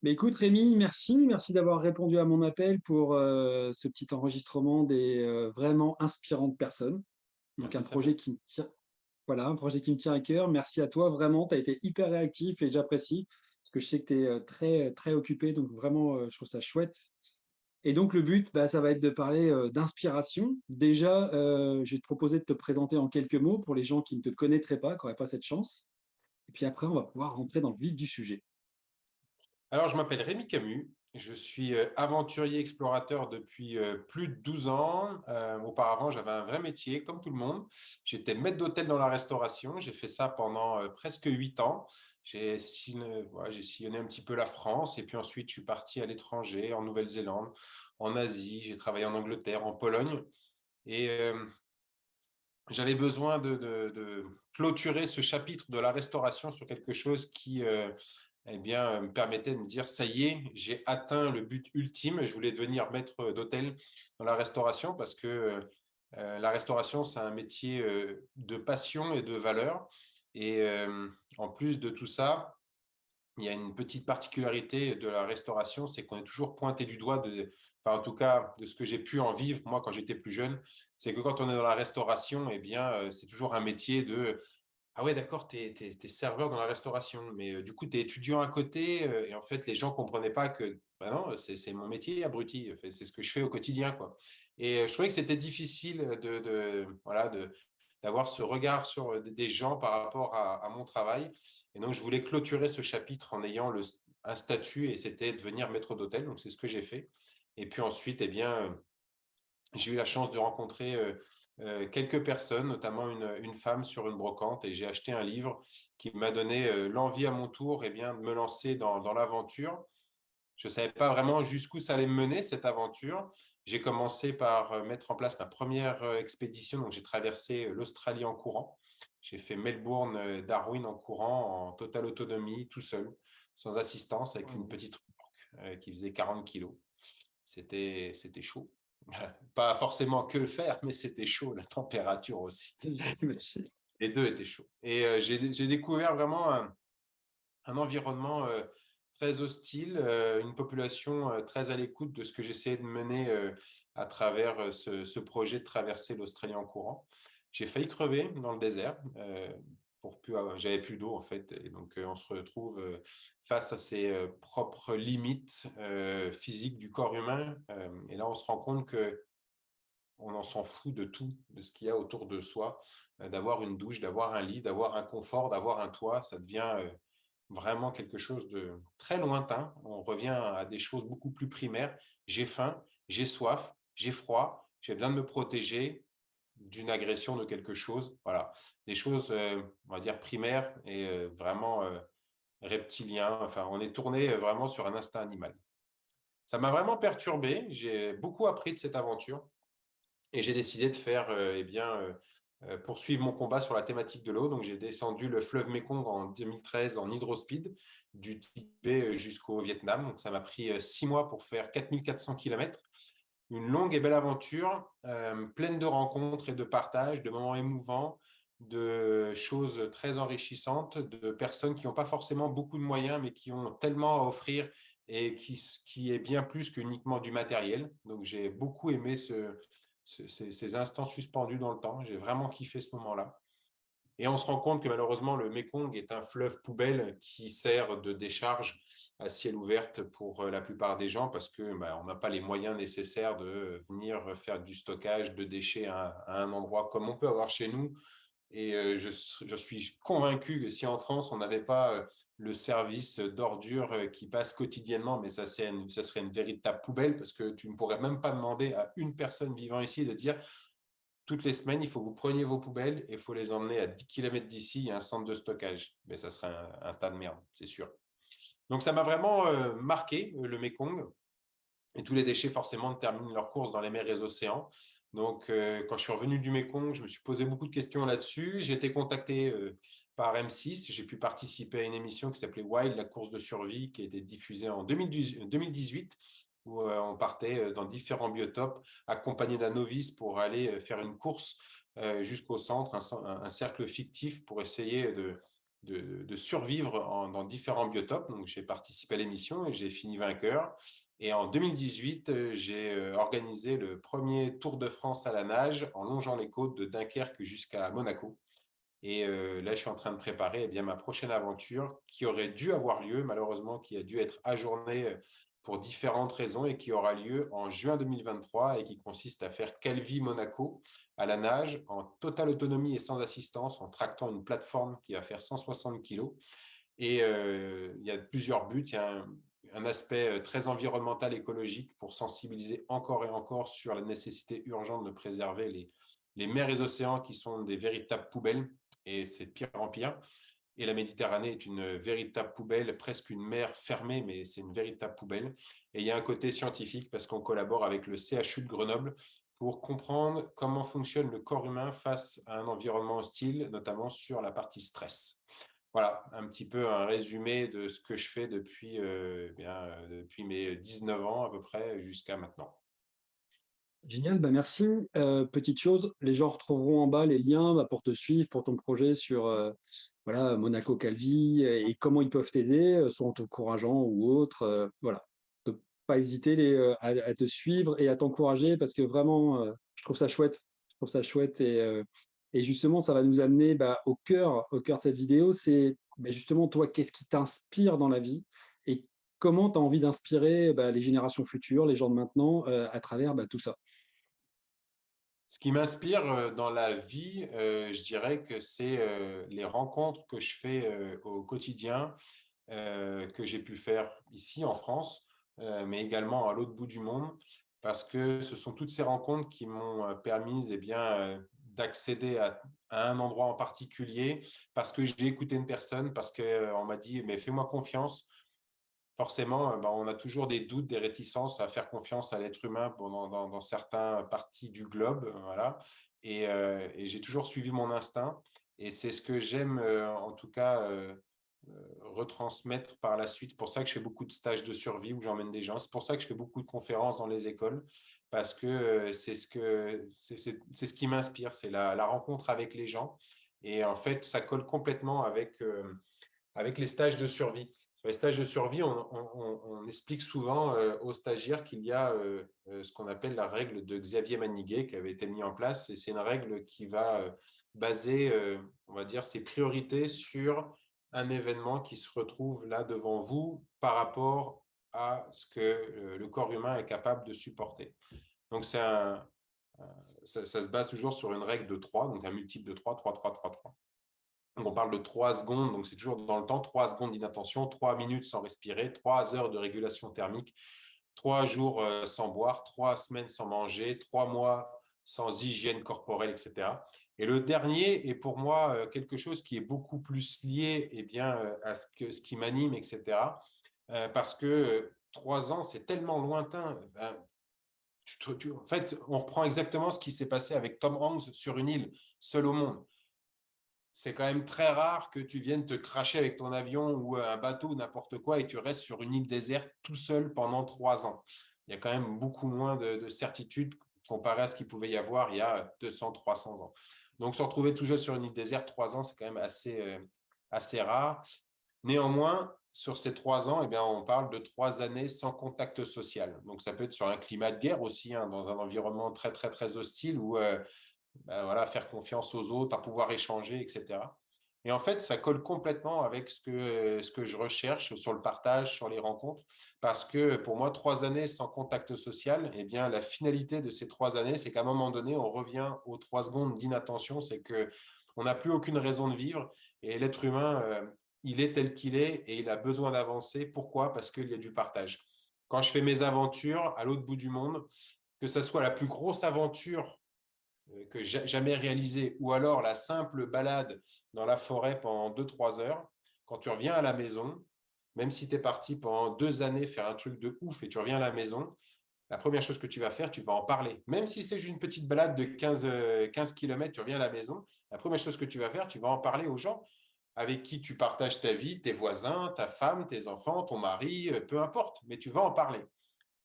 Mais écoute Rémi, merci d'avoir répondu à mon appel pour ce petit enregistrement des vraiment inspirantes personnes. Donc un Merci projet Samuel. qui me tient, voilà, un projet qui me tient à cœur. Merci à toi, vraiment, tu as été hyper réactif et j'apprécie parce que je sais que tu es très occupé, donc vraiment, je trouve ça chouette. Et donc le but, bah, ça va être de parler d'inspiration. Déjà, je vais te proposer de te présenter en quelques mots pour les gens qui ne te connaîtraient pas, qui n'auraient pas cette chance. Et puis après, on va pouvoir rentrer dans le vif du sujet. Alors, je m'appelle Rémi Camus. Je suis aventurier explorateur depuis plus de 12 ans. Auparavant, j'avais un vrai métier, comme tout le monde. J'étais maître d'hôtel dans la restauration. J'ai fait ça pendant presque 8 ans. J'ai sillonné un petit peu la France et puis ensuite, je suis parti à l'étranger, en Nouvelle-Zélande, en Asie. J'ai travaillé en Angleterre, en Pologne. Et j'avais besoin de clôturer ce chapitre de la restauration sur quelque chose qui me permettait de me dire, ça y est, j'ai atteint le but ultime. Je voulais devenir maître d'hôtel dans la restauration parce que la restauration, c'est un métier de passion et de valeur. Et en plus de tout ça, il y a une petite particularité de la restauration, c'est qu'on est toujours pointé du doigt enfin, en tout cas, de ce que j'ai pu en vivre, moi, quand j'étais plus jeune, c'est que quand on est dans la restauration, eh bien, c'est toujours un métier de ah ouais, d'accord, t'es serveur dans la restauration, mais du coup, t'es étudiant à côté, et en fait, les gens comprenaient pas que, bah non, c'est mon métier, abruti, enfin, c'est ce que je fais au quotidien, quoi. Et je trouvais que c'était difficile voilà, d'avoir ce regard sur des gens par rapport à mon travail. Et donc, je voulais clôturer ce chapitre en ayant un statut, et c'était devenir maître d'hôtel, donc c'est ce que j'ai fait. Et puis ensuite, eh bien, j'ai eu la chance de rencontrer quelques personnes, notamment une femme sur une brocante, et j'ai acheté un livre qui m'a donné l'envie à mon tour bien, de me lancer dans l'aventure. Je ne savais pas vraiment jusqu'où ça allait me mener, cette aventure. J'ai commencé par mettre en place ma première expédition, donc j'ai traversé l'Australie en courant. J'ai fait Melbourne, Darwin en courant, en totale autonomie, tout seul, sans assistance, avec une Wow. petite remorque qui faisait 40 kilos. C'était chaud. Pas forcément que le faire, mais c'était chaud, la température aussi. J'imagine. Les deux étaient chauds. Et j'ai découvert vraiment un environnement très hostile, une population très à l'écoute de ce que j'essayais de mener à travers ce projet de traverser l'Australie en courant. J'ai failli crever dans le désert. J'avais plus d'eau en fait, et donc on se retrouve face à ses propres limites physiques du corps humain. Et là, on se rend compte que on en s'en fout de tout, de ce qu'il y a autour de soi, d'avoir une douche, d'avoir un lit, d'avoir un confort, d'avoir un toit, ça devient vraiment quelque chose de très lointain. On revient à des choses beaucoup plus primaires. J'ai faim, j'ai soif, j'ai froid, j'ai besoin de me protéger d'une agression de quelque chose. Voilà, des choses, on va dire, primaires et vraiment reptiliens. Enfin, on est tourné vraiment sur un instinct animal. Ça m'a vraiment perturbé. J'ai beaucoup appris de cette aventure. Et j'ai décidé de faire, poursuivre mon combat sur la thématique de l'eau. Donc, j'ai descendu le fleuve Mekong en 2013 en hydrospeed, du Tibet jusqu'au Vietnam. Donc, ça m'a pris 6 mois pour faire 4400 km. Une longue et belle aventure, pleine de rencontres et de partages, de moments émouvants, de choses très enrichissantes, de personnes qui n'ont pas forcément beaucoup de moyens, mais qui ont tellement à offrir et qui est bien plus qu'uniquement du matériel. Donc, j'ai beaucoup aimé ces instants suspendus dans le temps. J'ai vraiment kiffé ce moment-là. Et on se rend compte que malheureusement, le Mékong est un fleuve poubelle qui sert de décharge à ciel ouvert pour la plupart des gens parce que on n'a pas les moyens nécessaires de venir faire du stockage de déchets à un endroit comme on peut avoir chez nous. Et je suis convaincu que si en France, on n'avait pas le service d'ordures qui passe quotidiennement, mais ça serait une véritable poubelle parce que tu ne pourrais même pas demander à une personne vivant ici de dire toutes les semaines, il faut que vous preniez vos poubelles et il faut les emmener à 10 kilomètres d'ici, il y a un centre de stockage. Mais ça serait un tas de merde, c'est sûr. Donc ça m'a vraiment marqué, le Mékong. Et tous les déchets, forcément, terminent leur course dans les mers et les océans. Donc, quand je suis revenu du Mékong, je me suis posé beaucoup de questions là-dessus. J'ai été contacté par M6. J'ai pu participer à une émission qui s'appelait Wild, la course de survie, qui a été diffusée en 2018, où on partait dans différents biotopes, accompagné d'un novice pour aller faire une course jusqu'au centre, un cercle fictif pour essayer de survivre dans différents biotopes. Donc, j'ai participé à l'émission et j'ai fini vainqueur. Et en 2018, j'ai organisé le premier Tour de France à la nage en longeant les côtes de Dunkerque jusqu'à Monaco. Et là, je suis en train de préparer ma prochaine aventure qui aurait dû avoir lieu, malheureusement, qui a dû être ajournée pour différentes raisons et qui aura lieu en juin 2023 et qui consiste à faire Calvi-Monaco à la nage en totale autonomie et sans assistance en tractant une plateforme qui va faire 160 kilos. Et il y a plusieurs buts. Il y a un aspect très environnemental, écologique pour sensibiliser encore et encore sur la nécessité urgente de préserver les mers et les océans qui sont des véritables poubelles et c'est de pire en pire. Et la Méditerranée est une véritable poubelle, presque une mer fermée, mais c'est une véritable poubelle. Et il y a un côté scientifique parce qu'on collabore avec le CHU de Grenoble pour comprendre comment fonctionne le corps humain face à un environnement hostile, notamment sur la partie stress. Voilà, un petit peu un résumé de ce que je fais depuis mes 19 ans à peu près jusqu'à maintenant. Génial, bah merci. Petite chose, les gens retrouveront en bas les liens bah, pour te suivre, pour ton projet sur voilà, Monaco Calvi et comment ils peuvent t'aider, soit en t'encourageant ou autre. Voilà. Donc, pas hésiter à te suivre et à t'encourager parce que vraiment, je trouve ça chouette. Je trouve ça chouette et justement, ça va nous amener bah, au cœur de cette vidéo. C'est bah, justement, toi, qu'est-ce qui t'inspire dans la vie et comment tu as envie d'inspirer bah, les générations futures, les gens de maintenant, à travers bah, tout ça. Ce qui m'inspire dans la vie, je dirais que c'est les rencontres que je fais au quotidien, que j'ai pu faire ici en France, mais également à l'autre bout du monde, parce que ce sont toutes ces rencontres qui m'ont permis d'accéder à un endroit en particulier, parce que j'ai écouté une personne, parce qu'on m'a dit, mais fais-moi confiance. Forcément, on a toujours des doutes, des réticences à faire confiance à l'être humain dans certaines parties du globe, voilà. Et j'ai toujours suivi mon instinct. Et c'est ce que j'aime, en tout cas, retransmettre par la suite. C'est pour ça que je fais beaucoup de stages de survie où j'emmène des gens. C'est pour ça que je fais beaucoup de conférences dans les écoles, parce que c'est ce qui m'inspire, c'est la rencontre avec les gens. Et en fait, ça colle complètement avec les stages de survie. Sur les stages de survie, on explique souvent aux stagiaires qu'il y a ce qu'on appelle la règle de Xavier Maniguet qui avait été mise en place. Et c'est une règle qui va baser, on va dire, ses priorités sur un événement qui se retrouve là devant vous par rapport à ce que le corps humain est capable de supporter. Donc, ça se base toujours sur une règle de 3, donc un multiple de 3, 3, 3, 3, 3. Donc on parle de 3 secondes, donc c'est toujours dans le temps, 3 secondes d'inattention, 3 minutes sans respirer, 3 heures de régulation thermique, 3 jours sans boire, 3 semaines sans manger, 3 mois sans hygiène corporelle, etc. Et le dernier est pour moi quelque chose qui est beaucoup plus lié à ce qui m'anime, etc. Parce que 3 ans, c'est tellement lointain. En fait, on reprend exactement ce qui s'est passé avec Tom Hanks sur une île, seul au monde. C'est quand même très rare que tu viennes te cracher avec ton avion ou un bateau ou n'importe quoi et tu restes sur une île déserte tout seul pendant 3 ans. Il y a quand même beaucoup moins de certitude comparé à ce qu'il pouvait y avoir il y a 200, 300 ans. Donc, se retrouver tout seul sur une île déserte, 3 ans, c'est quand même assez rare. Néanmoins, sur ces 3 ans, on parle de 3 années sans contact social. Donc, ça peut être sur un climat de guerre aussi, hein, dans un environnement très, très, très hostile où voilà, faire confiance aux autres, à pouvoir échanger, etc. Et en fait, ça colle complètement avec ce que je recherche sur le partage, sur les rencontres, parce que pour moi, 3 années sans contact social, la finalité de ces 3 années, c'est qu'à un moment donné, on revient aux 3 secondes d'inattention, c'est qu'on n'a plus aucune raison de vivre et l'être humain, il est tel qu'il est et il a besoin d'avancer. Pourquoi? Parce qu'il y a du partage. Quand je fais mes aventures à l'autre bout du monde, que ce soit la plus grosse aventure que j'ai jamais réalisé, ou alors la simple balade dans la forêt pendant 2, 3 heures, quand tu reviens à la maison, même si tu es parti pendant 2 années faire un truc de ouf et tu reviens à la maison, la première chose que tu vas faire, tu vas en parler. Même si c'est juste une petite balade de 15 km, tu reviens à la maison, la première chose que tu vas faire, tu vas en parler aux gens avec qui tu partages ta vie, tes voisins, ta femme, tes enfants, ton mari, peu importe, mais tu vas en parler.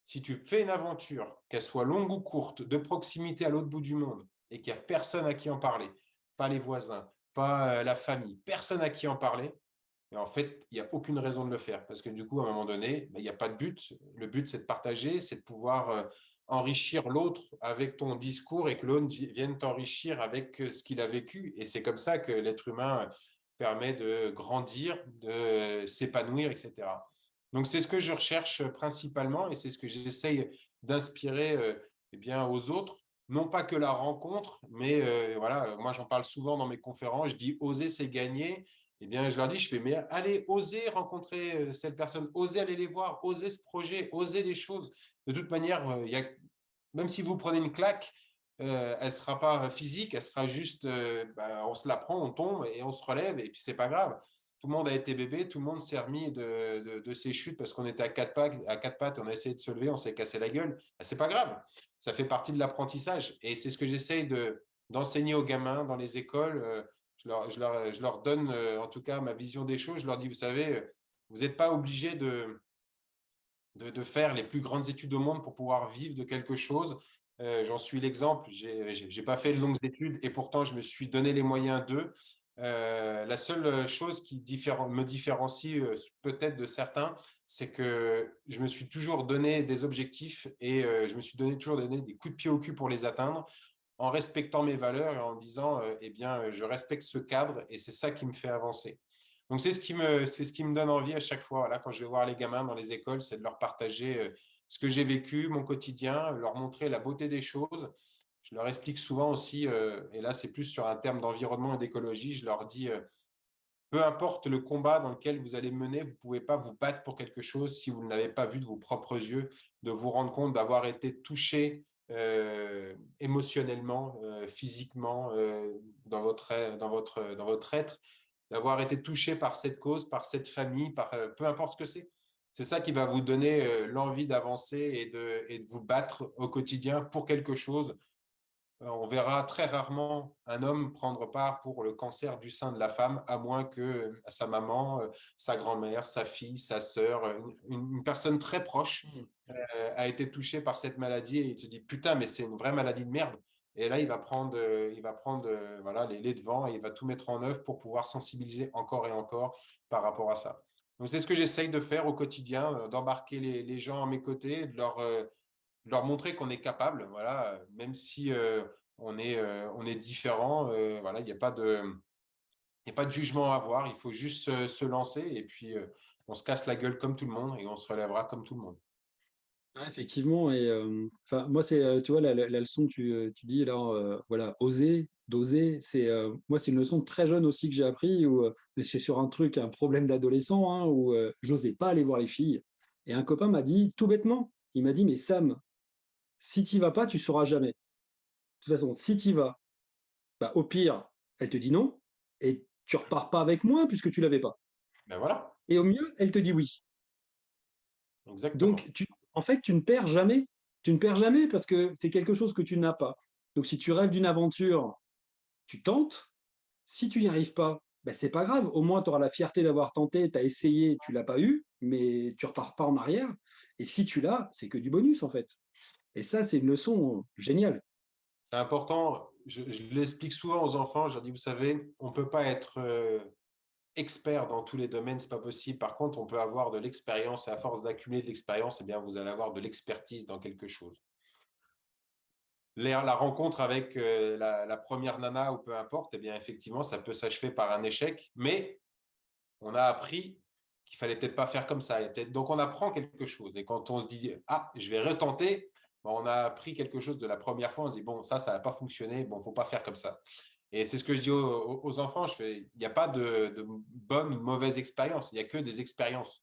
Si tu fais une aventure, qu'elle soit longue ou courte, de proximité à l'autre bout du monde, et qu'il n'y a personne à qui en parler, pas les voisins, pas la famille, personne à qui en parler. Et en fait, il n'y a aucune raison de le faire parce que du coup, à un moment donné, il n'y a pas de but. Le but, c'est de partager, c'est de pouvoir enrichir l'autre avec ton discours et que l'autre vienne t'enrichir avec ce qu'il a vécu. Et c'est comme ça que l'être humain permet de grandir, de s'épanouir, etc. Donc, c'est ce que je recherche principalement et c'est ce que j'essaye d'inspirer eh bien, aux autres. Non pas que la rencontre, mais voilà, moi j'en parle souvent dans mes conférences, je dis oser c'est gagner. Eh bien, je leur dis, je fais, mais allez, osez rencontrer cette personne, osez aller les voir, osez ce projet, osez les choses. De toute manière, même si vous prenez une claque, elle ne sera pas physique, elle sera juste, on se la prend, on tombe et on se relève, et puis c'est pas grave. Tout le monde a été bébé, tout le monde s'est remis de ses chutes parce qu'on était à quatre pattes, on a essayé de se lever, on s'est cassé la gueule. Ben, c'est pas grave, ça fait partie de l'apprentissage. Et c'est ce que j'essaye d'enseigner aux gamins dans les écoles. Je leur donne en tout cas ma vision des choses. Je leur dis, vous savez, vous n'êtes pas obligé de faire les plus grandes études au monde pour pouvoir vivre de quelque chose. J'en suis l'exemple. J'ai pas fait de longues études et pourtant je me suis donné les moyens d'eux. La seule chose qui me différencie peut-être de certains, c'est que je me suis toujours donné des objectifs et je me suis toujours donné des coups de pied au cul pour les atteindre en respectant mes valeurs et en me disant, eh bien, je respecte ce cadre et c'est ça qui me fait avancer. Donc, c'est ce qui me donne envie à chaque fois. Voilà, quand je vais voir les gamins dans les écoles, c'est de leur partager ce que j'ai vécu, mon quotidien, leur montrer la beauté des choses. Je leur explique souvent aussi, et là, c'est plus sur un terme d'environnement et d'écologie, je leur dis, peu importe le combat dans lequel vous allez mener, vous ne pouvez pas vous battre pour quelque chose si vous ne l'avez pas vu de vos propres yeux, de vous rendre compte d'avoir été touché émotionnellement, physiquement, dans votre être, d'avoir été touché par cette cause, par cette famille, par peu importe ce que c'est. C'est ça qui va vous donner l'envie d'avancer et de vous battre au quotidien pour quelque chose. On verra très rarement un homme prendre part pour le cancer du sein de la femme, à moins que sa maman, sa grand-mère, sa fille, sa sœur, une personne très proche Mmh. a été touchée par cette maladie et il se dit putain, mais c'est une vraie maladie de merde. Et là, il va prendre voilà, les devants et il va tout mettre en œuvre pour pouvoir sensibiliser encore et encore par rapport à ça. Donc, c'est ce que j'essaye de faire au quotidien, d'embarquer les gens à mes côtés, de leur montrer qu'on est capable, voilà, même si on est différent, voilà, il n'y a pas de jugement à avoir, il faut juste se lancer et puis on se casse la gueule comme tout le monde et on se relèvera comme tout le monde. Ouais, effectivement et enfin, moi, c'est, tu vois, la leçon que tu dis là, voilà, oser, d'oser, c'est, moi, c'est une leçon très jeune aussi que j'ai appris où, c'est sur un truc, un problème d'adolescent, hein, où, j'osais pas aller voir les filles et un copain m'a dit tout bêtement, il m'a dit: «Mais Sam, si tu y vas pas, tu sauras jamais. De toute façon, si tu y vas, bah, au pire, elle te dit non et tu repars pas avec moi puisque tu l'avais pas Ben voilà, et au mieux, elle te dit oui». exactement. Donc, en fait, tu ne perds jamais. Tu ne perds jamais parce que c'est quelque chose que tu n'as pas. Donc, si tu rêves d'une aventure, tu tentes. Si tu n'y arrives pas, ben, c'est pas grave. Au moins, tu auras la fierté d'avoir tenté, tu as essayé, tu l'as pas eu, mais tu repars pas en arrière. Et si tu l'as, c'est que du bonus, en fait. Et ça, c'est une leçon géniale. C'est important, je l'explique souvent aux enfants, je leur dis, vous savez, on ne peut pas être expert dans tous les domaines, c'est pas possible. Par contre, on peut avoir de l'expérience et à force d'accumuler de l'expérience, eh bien, vous allez avoir de l'expertise dans quelque chose. La rencontre avec la première nana ou peu importe, eh bien, effectivement, ça peut s'achever par un échec, mais on a appris qu'il fallait peut-être pas faire comme ça. Donc, on apprend quelque chose. Et quand on se dit, ah, je vais retenter, bon, on a appris quelque chose de la première fois. On se dit, bon, ça n'a pas fonctionné. Bon, faut pas faire comme ça. Et c'est ce que je dis aux enfants. Je fais, il n'y a pas de bonne ou de mauvaise expérience. Il n'y a que des expériences.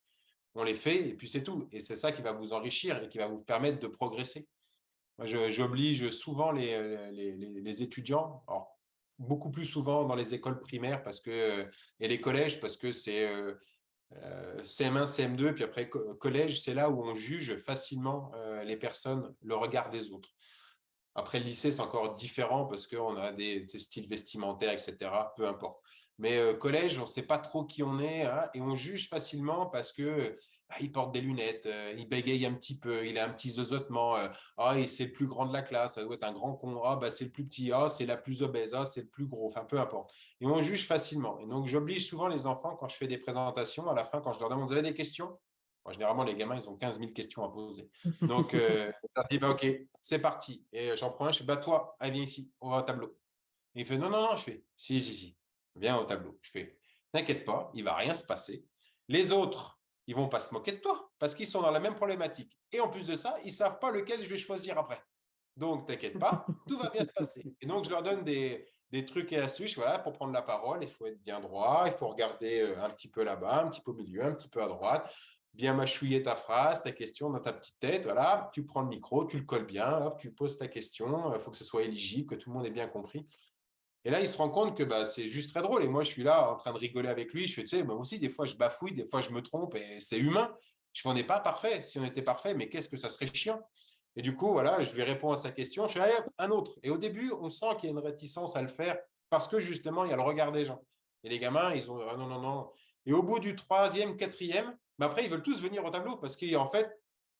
On les fait et puis c'est tout. Et c'est ça qui va vous enrichir et qui va vous permettre de progresser. Moi, j'oblige souvent les étudiants, alors, beaucoup plus souvent dans les écoles primaires parce que, et les collèges parce que c'est CM1, CM2, puis après collège, c'est là où on juge facilement les personnes, le regard des autres. Après, le lycée, c'est encore différent parce qu'on a des styles vestimentaires, etc. Peu importe. Mais collège, on ne sait pas trop qui on est, hein, et on juge facilement parce que il porte des lunettes, il bégaye un petit peu, il a un petit zozotement. C'est le plus grand de la classe, ça doit être un grand con. C'est le plus petit. C'est la plus obèse. C'est le plus gros. Enfin, peu importe. Et on juge facilement. Et donc, j'oblige souvent les enfants quand je fais des présentations, à la fin, quand je leur demande, vous avez des questions? Bon, généralement, les gamins, ils ont 15 000 questions à poser. Donc, je leur dis, OK, c'est parti. Et j'en prends un, je fais, toi, allez, viens ici, on va au tableau. Et il fait, non, non, non, je fais, si, si, si, viens au tableau. Je fais, t'inquiète pas, il va rien se passer. Les autres, ils vont pas se moquer de toi parce qu'ils sont dans la même problématique. Et en plus de ça, ils savent pas lequel je vais choisir après. Donc, t'inquiète pas, tout va bien se passer. Et donc, je leur donne des trucs et astuces, voilà, pour prendre la parole. Il faut être bien droit, il faut regarder un petit peu là-bas, un petit peu au milieu, un petit peu à droite, bien mâchouiller ta phrase, ta question dans ta petite tête. Voilà, tu prends le micro, tu le colles bien, hop, tu poses ta question. Il faut que ce soit éligible, que tout le monde ait bien compris. Et là, il se rend compte que c'est juste très drôle. Et moi, je suis là en train de rigoler avec lui. Je fais, tu sais, moi aussi, des fois, je bafouille, des fois, je me trompe et c'est humain. Je fais, on n'est pas parfait. Si on était parfait, mais qu'est-ce que ça serait chiant? Et du coup, voilà, je lui réponds à sa question. Je fais, allez, un autre. Et au début, on sent qu'il y a une réticence à le faire parce que justement, il y a le regard des gens. Et les gamins, ils ont, ah non, non, non. Et au bout du troisième, quatrième, après, ils veulent tous venir au tableau parce qu'en fait,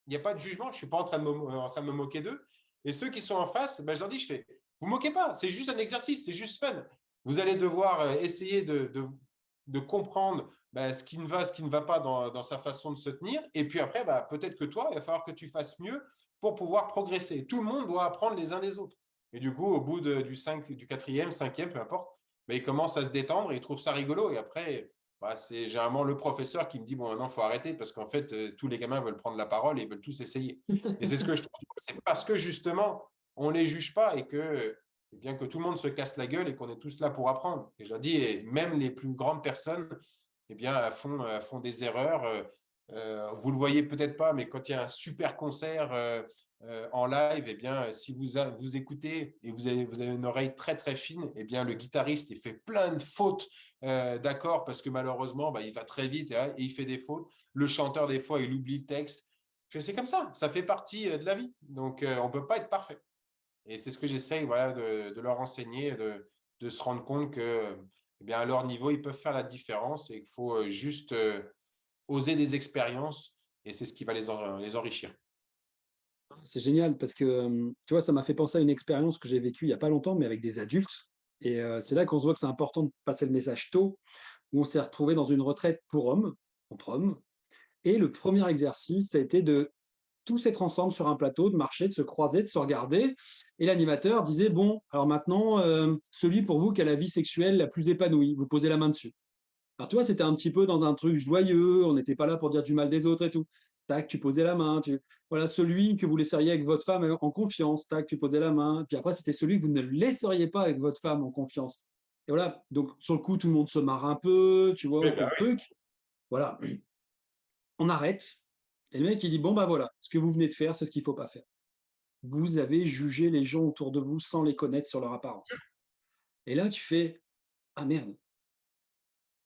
il n'y a pas de jugement. Je ne suis pas en train de me moquer d'eux. Et ceux qui sont en face, je leur dis, je fais, vous moquez pas, c'est juste un exercice, c'est juste fun. Vous allez devoir essayer de comprendre ce qui ne va pas dans sa façon de se tenir. Et puis après, peut-être que toi, il va falloir que tu fasses mieux pour pouvoir progresser. Tout le monde doit apprendre les uns des autres. Et du coup, au bout du quatrième, cinquième, peu importe, ils commencent à se détendre et ils trouvent ça rigolo. Et après, c'est généralement le professeur qui me dit, bon, maintenant, il faut arrêter parce qu'en fait, tous les gamins veulent prendre la parole et ils veulent tous essayer. Et c'est ce que je trouve. C'est parce que justement, on ne les juge pas et que, bien que tout le monde se casse la gueule et qu'on est tous là pour apprendre. Et je leur dis, et même les plus grandes personnes font des erreurs. Vous ne le voyez peut-être pas, mais quand il y a un super concert en live, si vous écoutez et vous avez une oreille très très fine, le guitariste il fait plein de fautes d'accords parce que malheureusement, il va très vite et il fait des fautes. Le chanteur, des fois, il oublie le texte. C'est comme ça fait partie de la vie. Donc, on ne peut pas être parfait. Et c'est ce que j'essaye voilà, de leur enseigner, de se rendre compte que, à leur niveau, ils peuvent faire la différence et qu'il faut juste oser des expériences et c'est ce qui va les enrichir. C'est génial parce que, tu vois, ça m'a fait penser à une expérience que j'ai vécue il y a pas longtemps, mais avec des adultes et c'est là qu'on se voit que c'est important de passer le message tôt, où on s'est retrouvé dans une retraite pour hommes, entre hommes et le premier exercice, ça a été de tous être ensemble sur un plateau, de marcher, de se croiser, de se regarder et l'animateur disait: «Bon, alors maintenant, celui pour vous qui a la vie sexuelle la plus épanouie, vous posez la main dessus». Alors, tu vois, c'était un petit peu dans un truc joyeux, on n'était pas là pour dire du mal des autres et tout. Tac, tu posais la main, voilà, celui que vous laisseriez avec votre femme en confiance, tac, tu posais la main. Puis après, c'était celui que vous ne laisseriez pas avec votre femme en confiance. Et voilà, donc sur le coup, tout le monde se marre un peu, tu vois, Oui, on fait le oui. truc. Voilà, on arrête. Et le mec, il dit, bon, bah voilà, ce que vous venez de faire, c'est ce qu'il ne faut pas faire. Vous avez jugé les gens autour de vous sans les connaître sur leur apparence. Et là, tu fais, ah merde,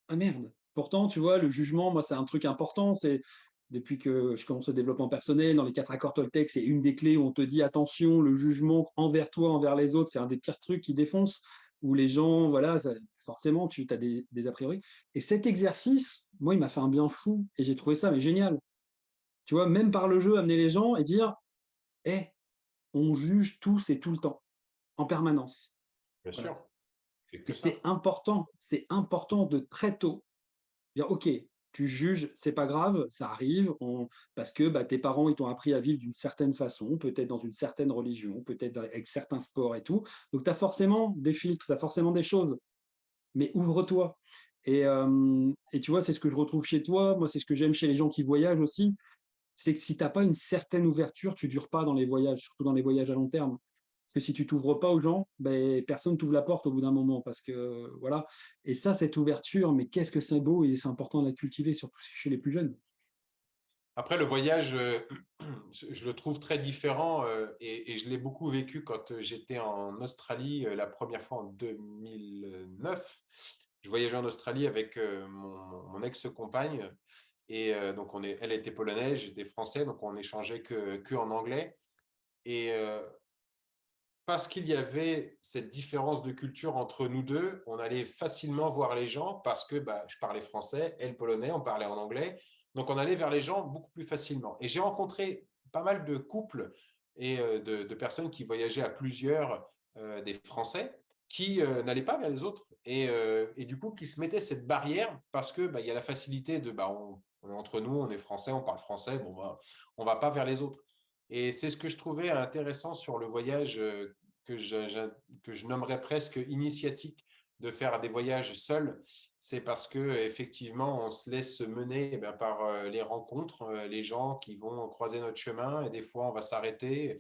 ah merde! Pourtant, tu vois, le jugement, moi, c'est un truc important. C'est depuis que je commence le développement personnel, dans les 4 accords Toltec, c'est une des clés où on te dit: «Attention, le jugement envers toi, envers les autres, c'est un des pires trucs qui défonce», où les gens, voilà, ça forcément, tu as des a priori et cet exercice, moi, il m'a fait un bien fou et j'ai trouvé ça, mais génial. Tu vois, même par le jeu, amener les gens et dire: «Eh, on juge tous et tout le temps, en permanence». Bien Voilà sûr, c'est et que ça. c'est important de très tôt dire: «OK, tu juges, c'est pas grave, ça arrive, parce que, bah, tes parents, ils t'ont appris à vivre d'une certaine façon, peut-être dans une certaine religion, peut-être avec certains sports et tout. Donc tu as forcément des filtres, tu as forcément des choses, mais ouvre-toi» et tu vois, c'est ce que je retrouve chez toi. Moi, c'est ce que j'aime chez les gens qui voyagent aussi, c'est que si tu as pas une certaine ouverture, tu dures pas dans les voyages, surtout dans les voyages à long terme. Parce que si tu t'ouvres pas aux gens, ben, personne t'ouvre la porte au bout d'un moment parce que voilà. Et ça, cette ouverture, mais qu'est-ce que c'est beau et c'est important de la cultiver, surtout chez les plus jeunes. Après, le voyage, je le trouve très différent et je l'ai beaucoup vécu quand j'étais en Australie la première fois en 2009. Je voyageais en Australie avec mon ex-compagne et donc elle était polonaise, j'étais français, donc on échangeait que en anglais. Et parce qu'il y avait cette différence de culture entre nous deux, on allait facilement voir les gens parce que je parlais français, elle polonais, on parlait en anglais. Donc, on allait vers les gens beaucoup plus facilement. Et j'ai rencontré pas mal de couples et de personnes qui voyageaient à plusieurs, des Français, qui n'allaient pas vers les autres et du coup, qui se mettaient cette barrière parce que il y a la facilité de on est entre nous, on est français, on parle français, on va pas vers les autres. Et c'est ce que je trouvais intéressant sur le voyage que que je nommerais presque initiatique, de faire des voyages seuls. C'est parce que effectivement, on se laisse mener par les rencontres, les gens qui vont croiser notre chemin et des fois, on va s'arrêter.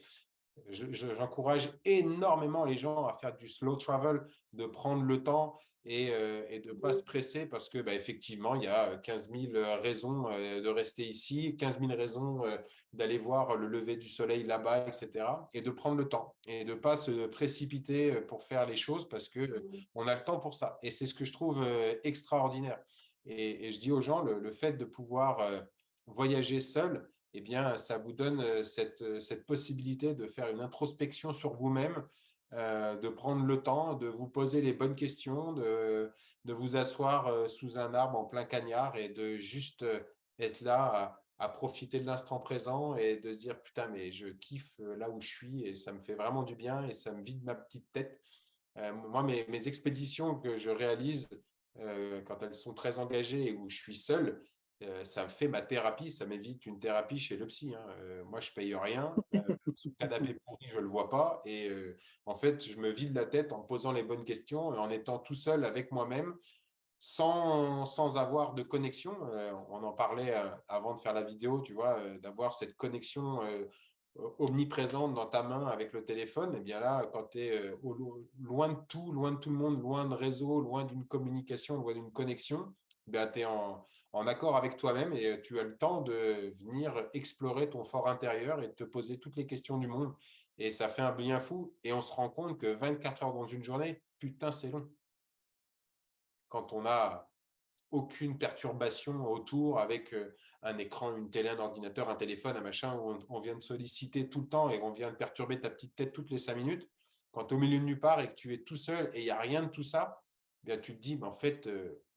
J'encourage énormément les gens à faire du slow travel, de prendre le temps et de ne pas se presser parce que effectivement, il y a 15 000 raisons de rester ici, 15 000 raisons d'aller voir le lever du soleil là-bas, etc. Et de prendre le temps et de ne pas se précipiter pour faire les choses parce qu'on a le temps pour ça. Et c'est ce que je trouve extraordinaire. Et je dis aux gens, le fait de pouvoir voyager seul, eh bien, ça vous donne cette possibilité de faire une introspection sur vous-même, de prendre le temps, de vous poser les bonnes questions, de vous asseoir sous un arbre en plein cagnard et de juste être là à profiter de l'instant présent et de se dire, putain, mais je kiffe là où je suis et ça me fait vraiment du bien et ça me vide ma petite tête. Moi, mes expéditions que je réalise quand elles sont très engagées et où je suis seul, ça me fait ma thérapie, ça m'évite une thérapie chez le psy, hein. Moi, je paye rien. Son canapé pourri, je ne le vois pas. Et en fait, je me vide la tête en posant les bonnes questions et en étant tout seul avec moi-même, sans avoir de connexion. On en parlait avant de faire la vidéo, tu vois, d'avoir cette connexion omniprésente dans ta main avec le téléphone. Et bien là, quand tu es loin de tout le monde, loin de réseau, loin d'une communication, loin d'une connexion, tu es en accord avec toi-même et tu as le temps de venir explorer ton fort intérieur et de te poser toutes les questions du monde. Et ça fait un bien fou. Et on se rend compte que 24 heures dans une journée, putain, c'est long. Quand on a aucune perturbation autour avec un écran, une télé, un ordinateur, un téléphone, un machin, où on vient de solliciter tout le temps et on vient de perturber ta petite tête toutes les 5 minutes. Quand tu es au milieu de nulle part et que tu es tout seul et il n'y a rien de tout ça, bien, tu te dis, en fait,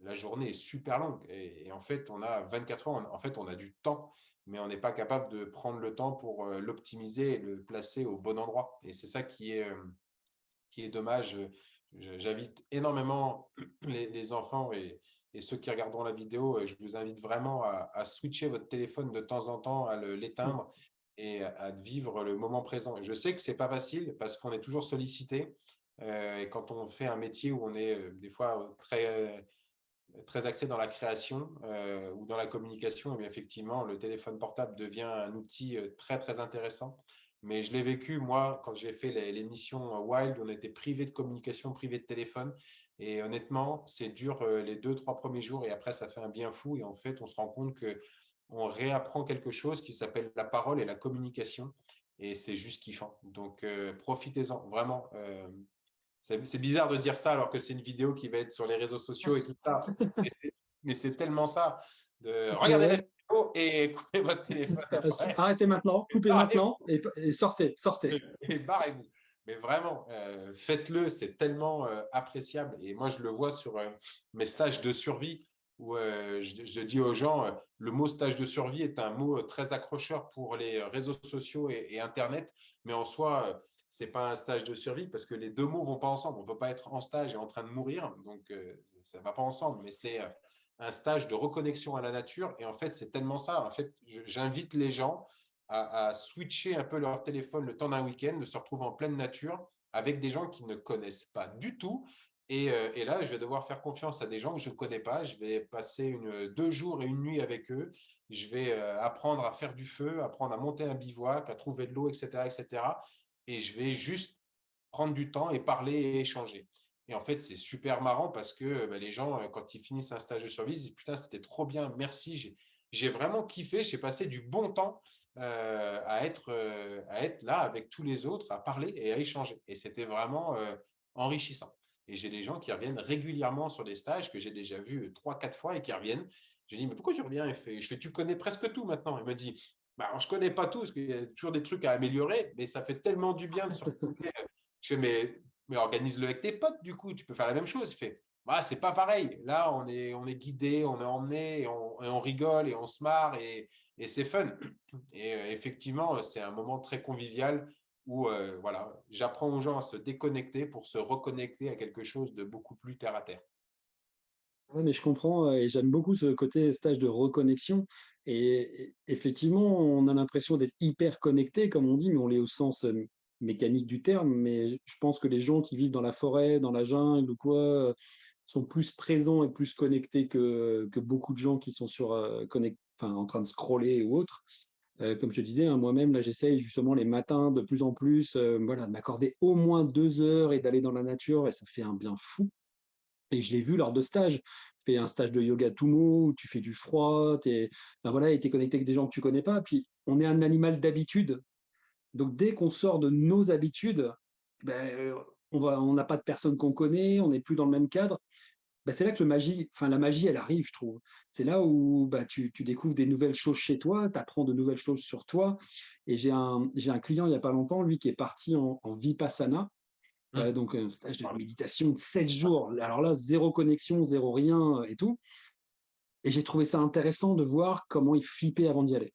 la journée est super longue. Et en fait, on a 24 heures, en fait, on a du temps, mais on n'est pas capable de prendre le temps pour l'optimiser et le placer au bon endroit. Et c'est ça qui est dommage. J'invite énormément les enfants et ceux qui regarderont la vidéo, je vous invite vraiment à switcher votre téléphone de temps en temps, à l'éteindre et à vivre le moment présent. Je sais que c'est pas facile parce qu'on est toujours sollicité. Et quand on fait un métier où on est des fois très axé dans la création ou dans la communication, et bien effectivement, le téléphone portable devient un outil très, très intéressant. Mais je l'ai vécu, moi, quand j'ai fait les missions Wild, on était privé de communication, privé de téléphone. Et honnêtement, c'est dur les 2, 3 premiers jours et après, ça fait un bien fou. Et en fait, on se rend compte que on réapprend quelque chose qui s'appelle la parole et la communication. Et c'est juste kiffant. Donc, profitez-en, vraiment. C'est bizarre de dire ça alors que c'est une vidéo qui va être sur les réseaux sociaux et tout ça. Mais c'est tellement ça. De Mais regarder la ouais, vidéo et coupez votre téléphone après. arrêtez maintenant, Et coupez barrez-vous. maintenant et sortez, sortez. Et barrez-vous. Mais vraiment, faites-le, c'est tellement appréciable. Et moi, je le vois sur mes stages de survie où je dis aux gens, le mot stage de survie est un mot très accrocheur pour les réseaux sociaux et Internet. Mais en soi, c'est pas un stage de survie parce que les deux mots vont pas ensemble. On peut pas être en stage et en train de mourir. Donc, ça va pas ensemble. Mais c'est un stage de reconnexion à la nature. Et en fait, c'est tellement ça. En fait, j'invite les gens à switcher un peu leur téléphone le temps d'un week-end, de se retrouver en pleine nature avec des gens qui ne connaissent pas du tout. Et là, je vais devoir faire confiance à des gens que je ne connais pas. Je vais passer 2 jours et une nuit avec eux. Je vais apprendre à faire du feu, apprendre à monter un bivouac, à trouver de l'eau, etc., etc. Et cetera. Et je vais juste prendre du temps et parler et échanger. Et en fait, c'est super marrant parce que les gens, quand ils finissent un stage de survie, ils disent putain, c'était trop bien, merci, j'ai vraiment kiffé, j'ai passé du bon temps à être là avec tous les autres, à parler et à échanger. Et c'était vraiment enrichissant. Et j'ai des gens qui reviennent régulièrement sur des stages que j'ai déjà vus 3, 4 fois et qui reviennent. Je dis, mais pourquoi tu reviens? Je fais, tu connais presque tout maintenant. Il me dit, bah, alors, je ne connais pas tout, parce qu'il y a toujours des trucs à améliorer, mais ça fait tellement du bien de se retrouver Je fais: «Mais organise-le avec tes potes du coup, tu peux faire la même chose». Il fait: «Ah, c'est pas pareil. Là, on est guidé, on est emmené et on rigole et on se marre et c'est fun». Et effectivement, c'est un moment très convivial où, voilà, j'apprends aux gens à se déconnecter pour se reconnecter à quelque chose de beaucoup plus terre à terre. Ouais, mais je comprends, et j'aime beaucoup ce côté stage de reconnexion et effectivement, on a l'impression d'être hyper connecté comme on dit, mais on l'est au sens, mécanique du terme. Mais je pense que les gens qui vivent dans la forêt, dans la jungle ou quoi, sont plus présents et plus connectés que beaucoup de gens qui sont sur, enfin, en train de scroller ou autre. Comme je te disais, hein, moi-même, là, j'essaye justement les matins de plus en plus, voilà, de m'accorder au moins 2 heures et d'aller dans la nature et ça fait un bien fou. Et je l'ai vu lors de stages. Tu fais un stage de yoga Tumo où tu fais du froid, enfin voilà, et tu es connecté avec des gens que tu connais pas. Puis on est un animal d'habitude. Donc dès qu'on sort de nos habitudes, ben, on n'a pas de personnes qu'on connaît, on n'est plus dans le même cadre. Ben, c'est là que la magie, elle arrive, je trouve. C'est là où bah, tu découvres des nouvelles choses chez toi, tu apprends de nouvelles choses sur toi. Et j'ai un client il n'y a pas longtemps, lui, qui est parti en Vipassana, Mmh. donc un stage de méditation de 7 jours. Alors là, zéro connexion, zéro rien, et tout. Et j'ai trouvé ça intéressant de voir comment il flippait avant d'y aller.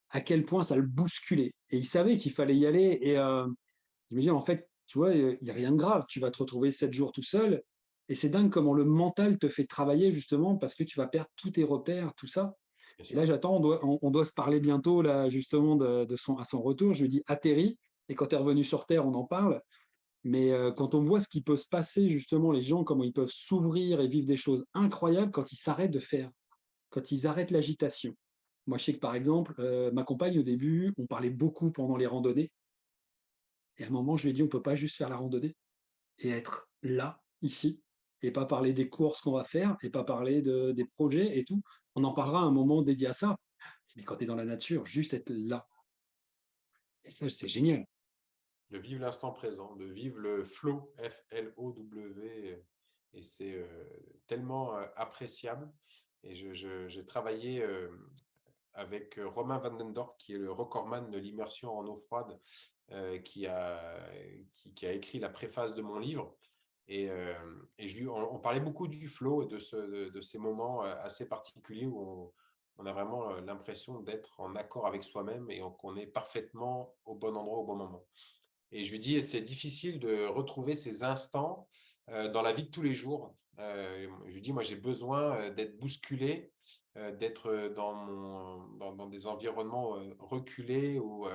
À quel point ça le bousculait. Et il savait qu'il fallait y aller. Et je me dis, en fait, tu vois, il n'y a rien de grave. Tu vas te retrouver 7 jours tout seul. Et c'est dingue comment le mental te fait travailler justement parce que tu vas perdre tous tes repères, tout ça. Bien Et là, sûr. j'attends, on doit se parler bientôt, là, justement, à son retour. Je lui dis, atterris. Et quand tu es revenu sur Terre, on en parle. Mais quand on voit ce qui peut se passer, justement, les gens, comment ils peuvent s'ouvrir et vivre des choses incroyables quand ils s'arrêtent de faire, quand ils arrêtent l'agitation. Moi, je sais que, par exemple, ma compagne, au début, on parlait beaucoup pendant les randonnées. Et à un moment, je lui ai dit, on ne peut pas juste faire la randonnée et être là, ici, et pas parler des courses qu'on va faire, et pas parler des projets et tout. On en parlera à un moment dédié à ça. Mais quand tu es dans la nature, juste être là. Et ça, c'est génial. De vivre l'instant présent, de vivre le flow, Flow, et c'est tellement appréciable. Et j'ai travaillé avec Romain Vandendorp, qui est le recordman de l'immersion en eau froide, qui a écrit la préface de mon livre. Et on parlait beaucoup du flow et de ces moments assez particuliers où on a vraiment l'impression d'être en accord avec soi-même et qu'on est parfaitement au bon endroit au bon moment. Et je lui dis, c'est difficile de retrouver ces instants dans la vie de tous les jours. Je lui dis, moi, j'ai besoin d'être bousculé, d'être dans des environnements reculés ou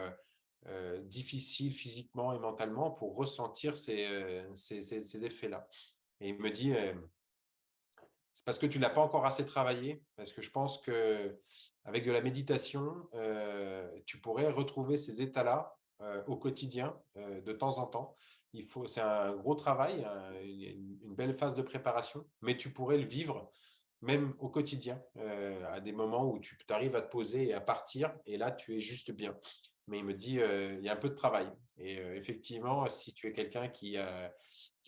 difficiles physiquement et mentalement pour ressentir ces effets-là. Et il me dit, c'est parce que tu ne l'as pas encore assez travaillé, parce que je pense qu'avec de la méditation, tu pourrais retrouver ces états-là au quotidien, de temps en temps. C'est un gros travail, une belle phase de préparation, mais tu pourrais le vivre même au quotidien, à des moments où tu arrives à te poser et à partir, et là, tu es juste bien. Mais il me dit, il y a un peu de travail. Et effectivement, si tu es quelqu'un qui a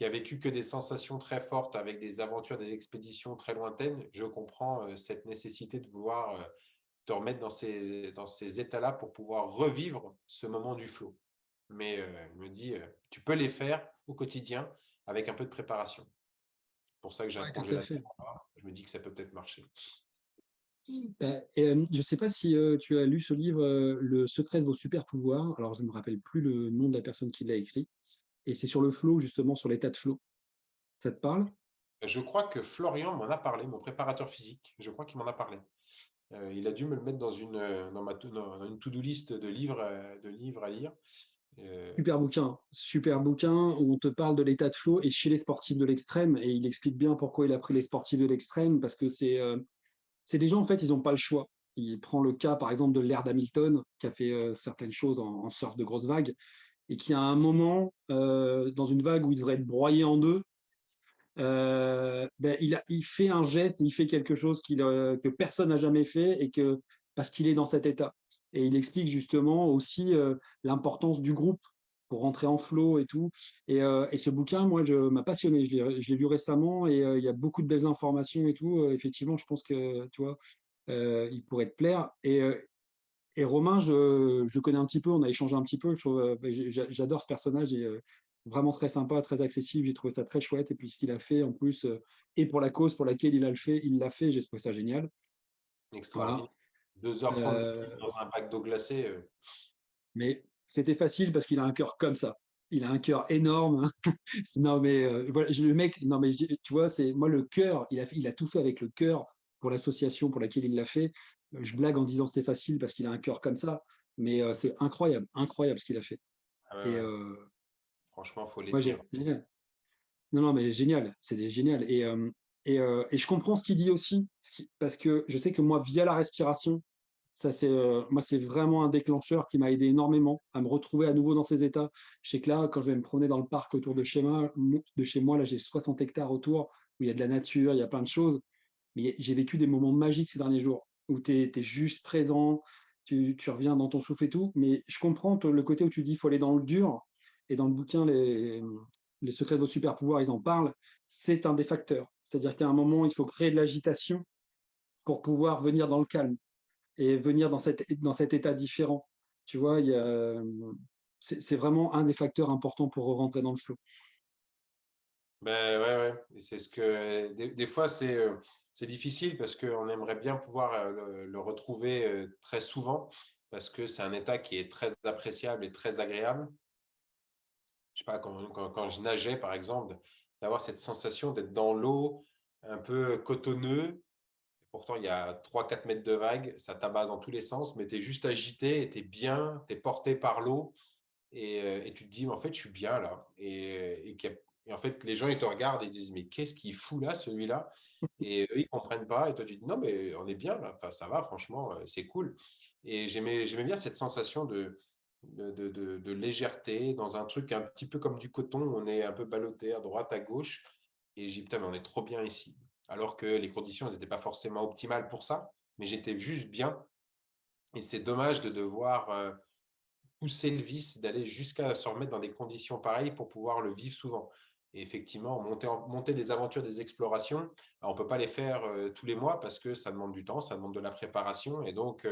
vécu que des sensations très fortes avec des aventures, des expéditions très lointaines, je comprends cette nécessité de vouloir te remettre dans ces états-là pour pouvoir revivre ce moment du flow. Mais il me dit, tu peux les faire au quotidien avec un peu de préparation. C'est pour ça que j'ai un Ouais, tout congé à là. fait. Je me dis que ça peut peut-être marcher. Je ne sais pas si tu as lu ce livre, Le secret de vos super pouvoirs. Alors, je ne me rappelle plus le nom de la personne qui l'a écrit. Et c'est sur le flow, justement, sur l'état de flow. Ça te parle? Je crois que Florian m'en a parlé, mon préparateur physique. Je crois qu'il m'en a parlé. Il a dû me le mettre dans une to-do list de livres à lire. Euh, Super bouquin où on te parle de l'état de flow et chez les sportifs de l'extrême. Et il explique bien pourquoi il a pris les sportifs de l'extrême, parce que c'est des gens, en fait, ils n'ont pas le choix. Il prend le cas, par exemple, de l'air d'Hamilton, qui a fait certaines choses en surf de grosses vagues, et qui, à un moment, dans une vague où il devrait être broyé en deux, ben, il fait un geste, il fait quelque chose que personne n'a jamais fait, parce qu'il est dans cet état. Et il explique justement aussi l'importance du groupe pour rentrer en flow et tout. Et ce bouquin, moi, m'a passionné. Je l'ai lu récemment et il y a beaucoup de belles informations et tout. Effectivement, je pense que, tu vois, il pourrait te plaire. Et Romain, je le connais un petit peu, on a échangé un petit peu. J'adore ce personnage vraiment très sympa, très accessible. J'ai trouvé ça très chouette et puis ce qu'il a fait en plus, et pour la cause pour laquelle il l'a fait, j'ai trouvé ça génial. Extraordinaire. Voilà, 2h30 de pub heu, dans un bac d'eau glacée, mais c'était facile parce qu'il a un cœur comme ça. Il a un cœur énorme. Non, mais voilà, le mec, non, mais tu vois, c'est moi le cœur, il a tout fait avec le cœur pour l'association pour laquelle il l'a fait. Je blague en disant c'était facile parce qu'il a un cœur comme ça, mais c'est incroyable, incroyable ce qu'il a fait. ah ouais, Et ouais, franchement, faut les moi, tenir. génial. Non, non, mais génial, génial. Et je comprends ce qu'il dit aussi, parce que je sais que moi, via la respiration, ça c'est moi, c'est vraiment un déclencheur qui m'a aidé énormément à me retrouver à nouveau dans ces états. Je sais que là, quand je vais me promener dans le parc autour de chez moi, là, j'ai 60 hectares autour où il y a de la nature, il y a plein de choses. Mais j'ai vécu des moments magiques ces derniers jours où tu es juste présent, tu reviens dans ton souffle et tout. Mais je comprends le côté où tu dis il faut aller dans le dur. Et dans le bouquin, les secrets de vos super pouvoirs, ils en parlent. C'est un des facteurs. C'est-à-dire qu'à un moment, il faut créer de l'agitation pour pouvoir venir dans le calme et venir dans cet état différent. Tu vois, c'est vraiment un des facteurs importants pour rentrer dans le flow. Ben ouais, ouais. Et c'est ce que des fois c'est difficile parce qu'on aimerait bien pouvoir le retrouver très souvent parce que c'est un état qui est très appréciable et très agréable. Je sais pas, quand je nageais par exemple, d'avoir cette sensation d'être dans l'eau, un peu cotonneux. Pourtant, il y a 3-4 mètres de vagues, ça tabasse dans tous les sens, mais tu es juste agité, tu es bien, tu es porté par l'eau et tu te dis, en fait, je suis bien là. Et en fait, les gens, ils te regardent et ils disent, mais qu'est-ce qu'il fout là, celui-là? Et eux, ils comprennent pas. Et toi, tu dis, non, mais on est bien là. Enfin, ça va, franchement, c'est cool. Et j'aimais bien cette sensation de légèreté dans un truc un petit peu comme du coton. On est un peu ballotté à droite, à gauche. Et j'ai dit, putain, mais on est trop bien ici. Alors que les conditions, elles n'étaient pas forcément optimales pour ça, mais j'étais juste bien. Et c'est dommage de devoir pousser le vice, d'aller jusqu'à se remettre dans des conditions pareilles pour pouvoir le vivre souvent. Et effectivement, monter des aventures, des explorations, on ne peut pas les faire tous les mois parce que ça demande du temps, ça demande de la préparation. Et donc,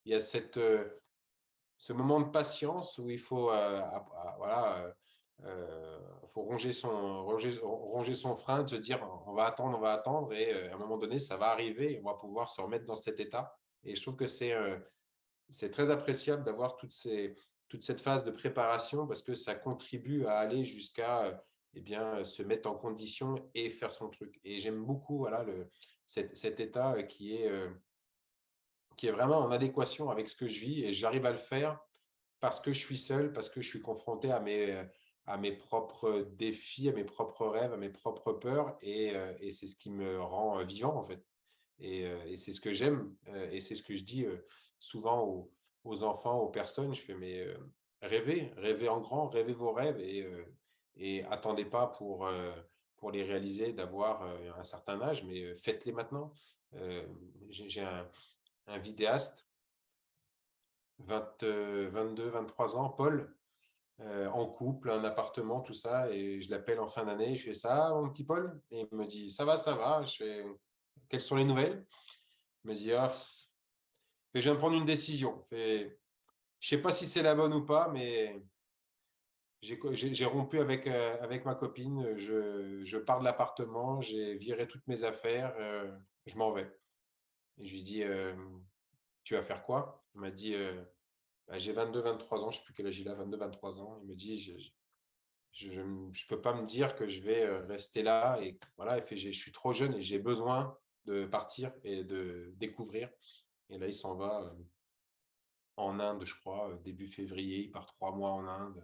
il y a ce moment de patience où il faut, voilà, faut ronger son frein, de se dire on va attendre, et à un moment donné, ça va arriver et on va pouvoir se remettre dans cet état. Et je trouve que c'est très appréciable d'avoir toute cette phase de préparation parce que ça contribue à aller jusqu'à eh bien, se mettre en condition et faire son truc. Et j'aime beaucoup voilà, cet état qui est vraiment en adéquation avec ce que je vis et j'arrive à le faire parce que je suis seul, parce que je suis confronté à mes propres défis, à mes propres rêves, à mes propres peurs et c'est ce qui me rend vivant en fait. Et c'est ce que j'aime et c'est ce que je dis souvent aux enfants, aux personnes. Je fais, mais rêvez, rêvez en grand, rêvez vos rêves et attendez pas pour les réaliser, d'avoir un certain âge, mais faites-les maintenant. Euh, j'ai un vidéaste, 22, 23 ans, Paul, en couple, un appartement, tout ça, et je l'appelle en fin d'année, je fais ça, mon petit Paul, et il me dit, ça va, ça va. Je fais, quelles sont les nouvelles? Il me dit, ah, je viens de prendre une décision. Je sais pas si c'est la bonne ou pas, mais j'ai rompu avec ma copine. Je pars de l'appartement, j'ai viré toutes mes affaires, je m'en vais. Et je lui dis, tu vas faire quoi? Il m'a dit, bah, j'ai 22, 23 ans, je ne sais plus quel âge il a, 22, 23 ans. Il me dit, je peux pas me dire que je vais rester là. Et voilà, il fait, je suis trop jeune et j'ai besoin de partir et de découvrir. Et là, il s'en va en Inde, je crois, début février. Il part 3 mois en Inde.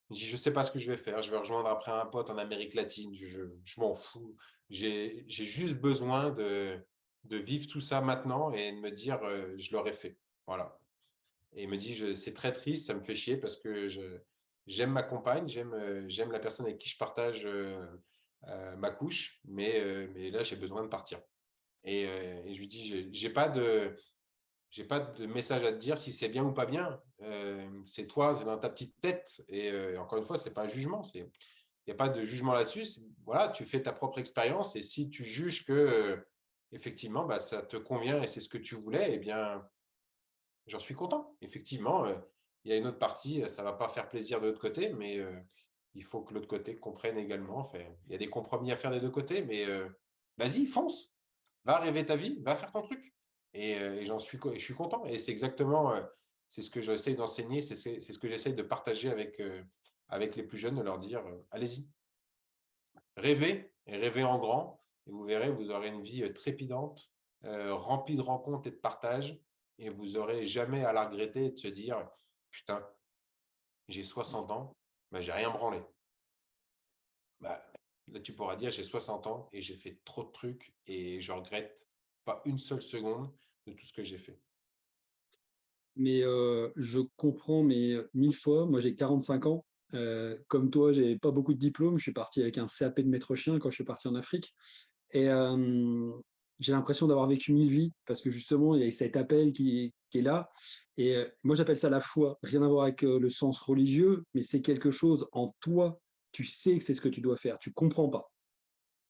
Je dis, je sais pas ce que je vais faire. Je vais rejoindre après un pote en Amérique latine. Je m'en fous. J'ai juste besoin de vivre tout ça maintenant et de me dire, je l'aurais fait. Voilà. Et il me dit, c'est très triste, ça me fait chier parce que j'aime ma compagne, j'aime la personne avec qui je partage ma couche, mais là, j'ai besoin de partir. Et je lui dis, j'ai pas de message à te dire si c'est bien ou pas bien. C'est toi, c'est dans ta petite tête. Et encore une fois, c'est pas un jugement. Il n'y a pas de jugement là-dessus. Voilà, tu fais ta propre expérience. Et si tu juges que, effectivement, bah, ça te convient et c'est ce que tu voulais, eh bien, j'en suis content. Effectivement, il y a une autre partie, ça va pas faire plaisir de l'autre côté, il faut que l'autre côté comprenne également. Enfin, il y a des compromis à faire des deux côtés, mais vas-y, fonce, va rêver ta vie, va faire ton truc. Et je suis content. Et c'est exactement, c'est ce que j'essaye d'enseigner, c'est ce que j'essaye de partager avec les plus jeunes, de leur dire, allez-y, rêvez et rêvez en grand. Et vous verrez, vous aurez une vie trépidante, remplie de rencontres et de partages. Et vous n'aurez jamais à la regretter et de se dire, putain, j'ai 60 ans, ben, j'ai rien branlé. Bah, là, tu pourras dire, j'ai 60 ans et j'ai fait trop de trucs et je regrette pas une seule seconde de tout ce que j'ai fait. Mais je comprends, mais 1000 fois. Moi, j'ai 45 ans. Comme toi, j'ai pas beaucoup de diplômes. Je suis parti avec un CAP de maître chien quand je suis parti en Afrique. Et j'ai l'impression d'avoir vécu 1000 vies parce que justement, il y a cet appel qui est là. Et moi, j'appelle ça la foi. Rien à voir avec le sens religieux, mais c'est quelque chose en toi. Tu sais que c'est ce que tu dois faire. Tu comprends pas.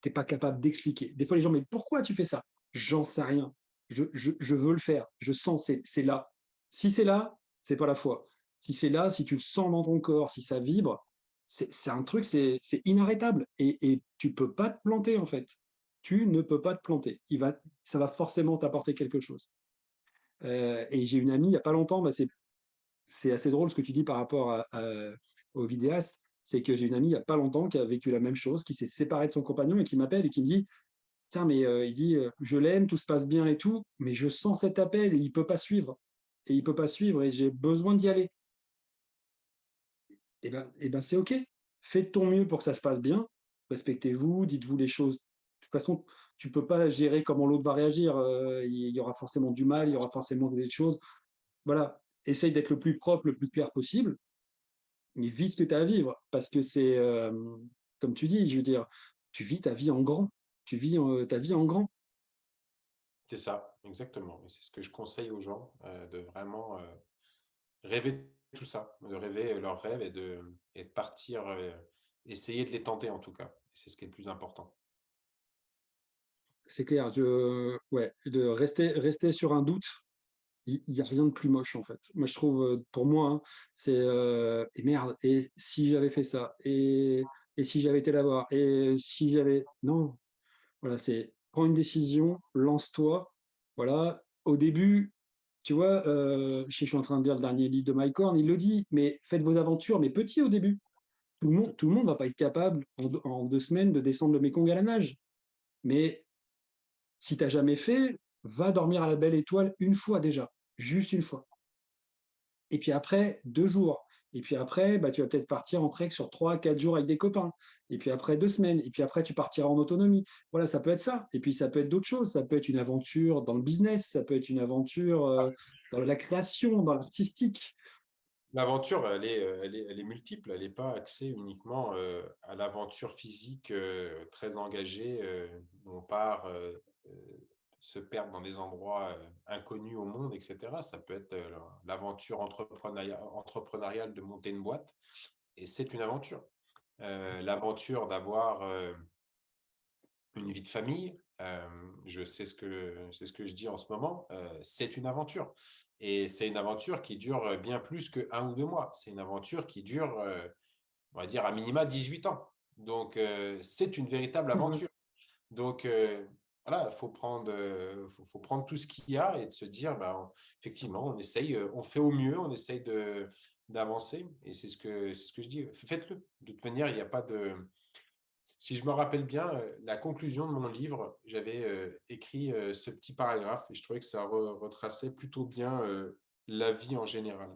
Tu n'es pas capable d'expliquer. Des fois, les gens, mais pourquoi tu fais ça? J'en sais rien. Je veux le faire. Je sens, c'est là. Si c'est là, c'est pas la foi. Si c'est là, si tu le sens dans ton corps, si ça vibre, c'est un truc, c'est inarrêtable. Et tu peux pas te planter, en fait. Tu ne peux pas te planter. Ça va forcément t'apporter quelque chose. Et j'ai une amie, il n'y a pas longtemps, bah, c'est assez drôle ce que tu dis par rapport au vidéaste. C'est que j'ai une amie il n'y a pas longtemps qui a vécu la même chose, qui s'est séparée de son compagnon et qui m'appelle et qui me dit: tiens, mais il dit, je l'aime, tout se passe bien et tout, mais je sens cet appel et il peut pas suivre. Et il peut pas suivre et j'ai besoin d'y aller. Et ben c'est OK. Faites de ton mieux pour que ça se passe bien. Respectez-vous, dites-vous les choses. De toute façon, tu peux pas gérer comment l'autre va réagir. Il y aura forcément du mal, il y aura forcément des choses. Voilà. Essaye d'être le plus propre, le plus clair possible, mais vis ce que tu as à vivre. Parce que c'est, comme tu dis, je veux dire, tu vis ta vie en grand. Tu vis ta vie en grand. C'est ça, exactement. Et c'est ce que je conseille aux gens, de vraiment rêver tout ça, de rêver leurs rêves et de partir, essayer de les tenter en tout cas. C'est ce qui est le plus important. C'est clair. Ouais, de rester sur un doute, il n'y a rien de plus moche en fait. Moi, je trouve, pour moi, hein, c'est et merde, et si j'avais fait ça, et si j'avais été là-bas, et si j'avais. Non, voilà, c'est prends une décision, lance-toi. Voilà, au début, tu vois, je sais que je suis en train de lire le dernier livre de Mike Horn, il le dit, mais faites vos aventures, mais petit au début. Tout le monde va pas être capable en 2 semaines de descendre le Mékong à la nage. Mais si tu n'as jamais fait, va dormir à la belle étoile une fois déjà, juste une fois. Et puis après, 2 jours. Et puis après, bah, tu vas peut-être partir en trek sur 3, 4 jours avec des copains. Et puis après, 2 semaines. Et puis après, tu partiras en autonomie. Voilà, ça peut être ça. Et puis ça peut être d'autres choses. Ça peut être une aventure dans le business. Ça peut être une aventure dans la création, dans l'artistique. L'aventure, elle est multiple, elle n'est pas axée uniquement à l'aventure physique très engagée, où on part se perdre dans des endroits inconnus au monde, etc. Ça peut être l'aventure entrepreneuriale de monter une boîte, et c'est une aventure. L'aventure d'avoir une vie de famille, je sais c'est ce que je dis en ce moment, c'est une aventure. Et c'est une aventure qui dure bien plus que 1 ou 2 mois. C'est une aventure qui dure, on va dire, à minima 18 ans. Donc, c'est une véritable Voilà. aventure. Donc, voilà, faut prendre tout ce qu'il y a et de se dire, ben, effectivement, on essaye, on fait au mieux, on essaye d'avancer. Et c'est ce que je dis. Faites-le. De toute manière, il n'y a pas de, si je me rappelle bien, la conclusion de mon livre, j'avais écrit ce petit paragraphe et je trouvais que ça retraçait plutôt bien la vie en général.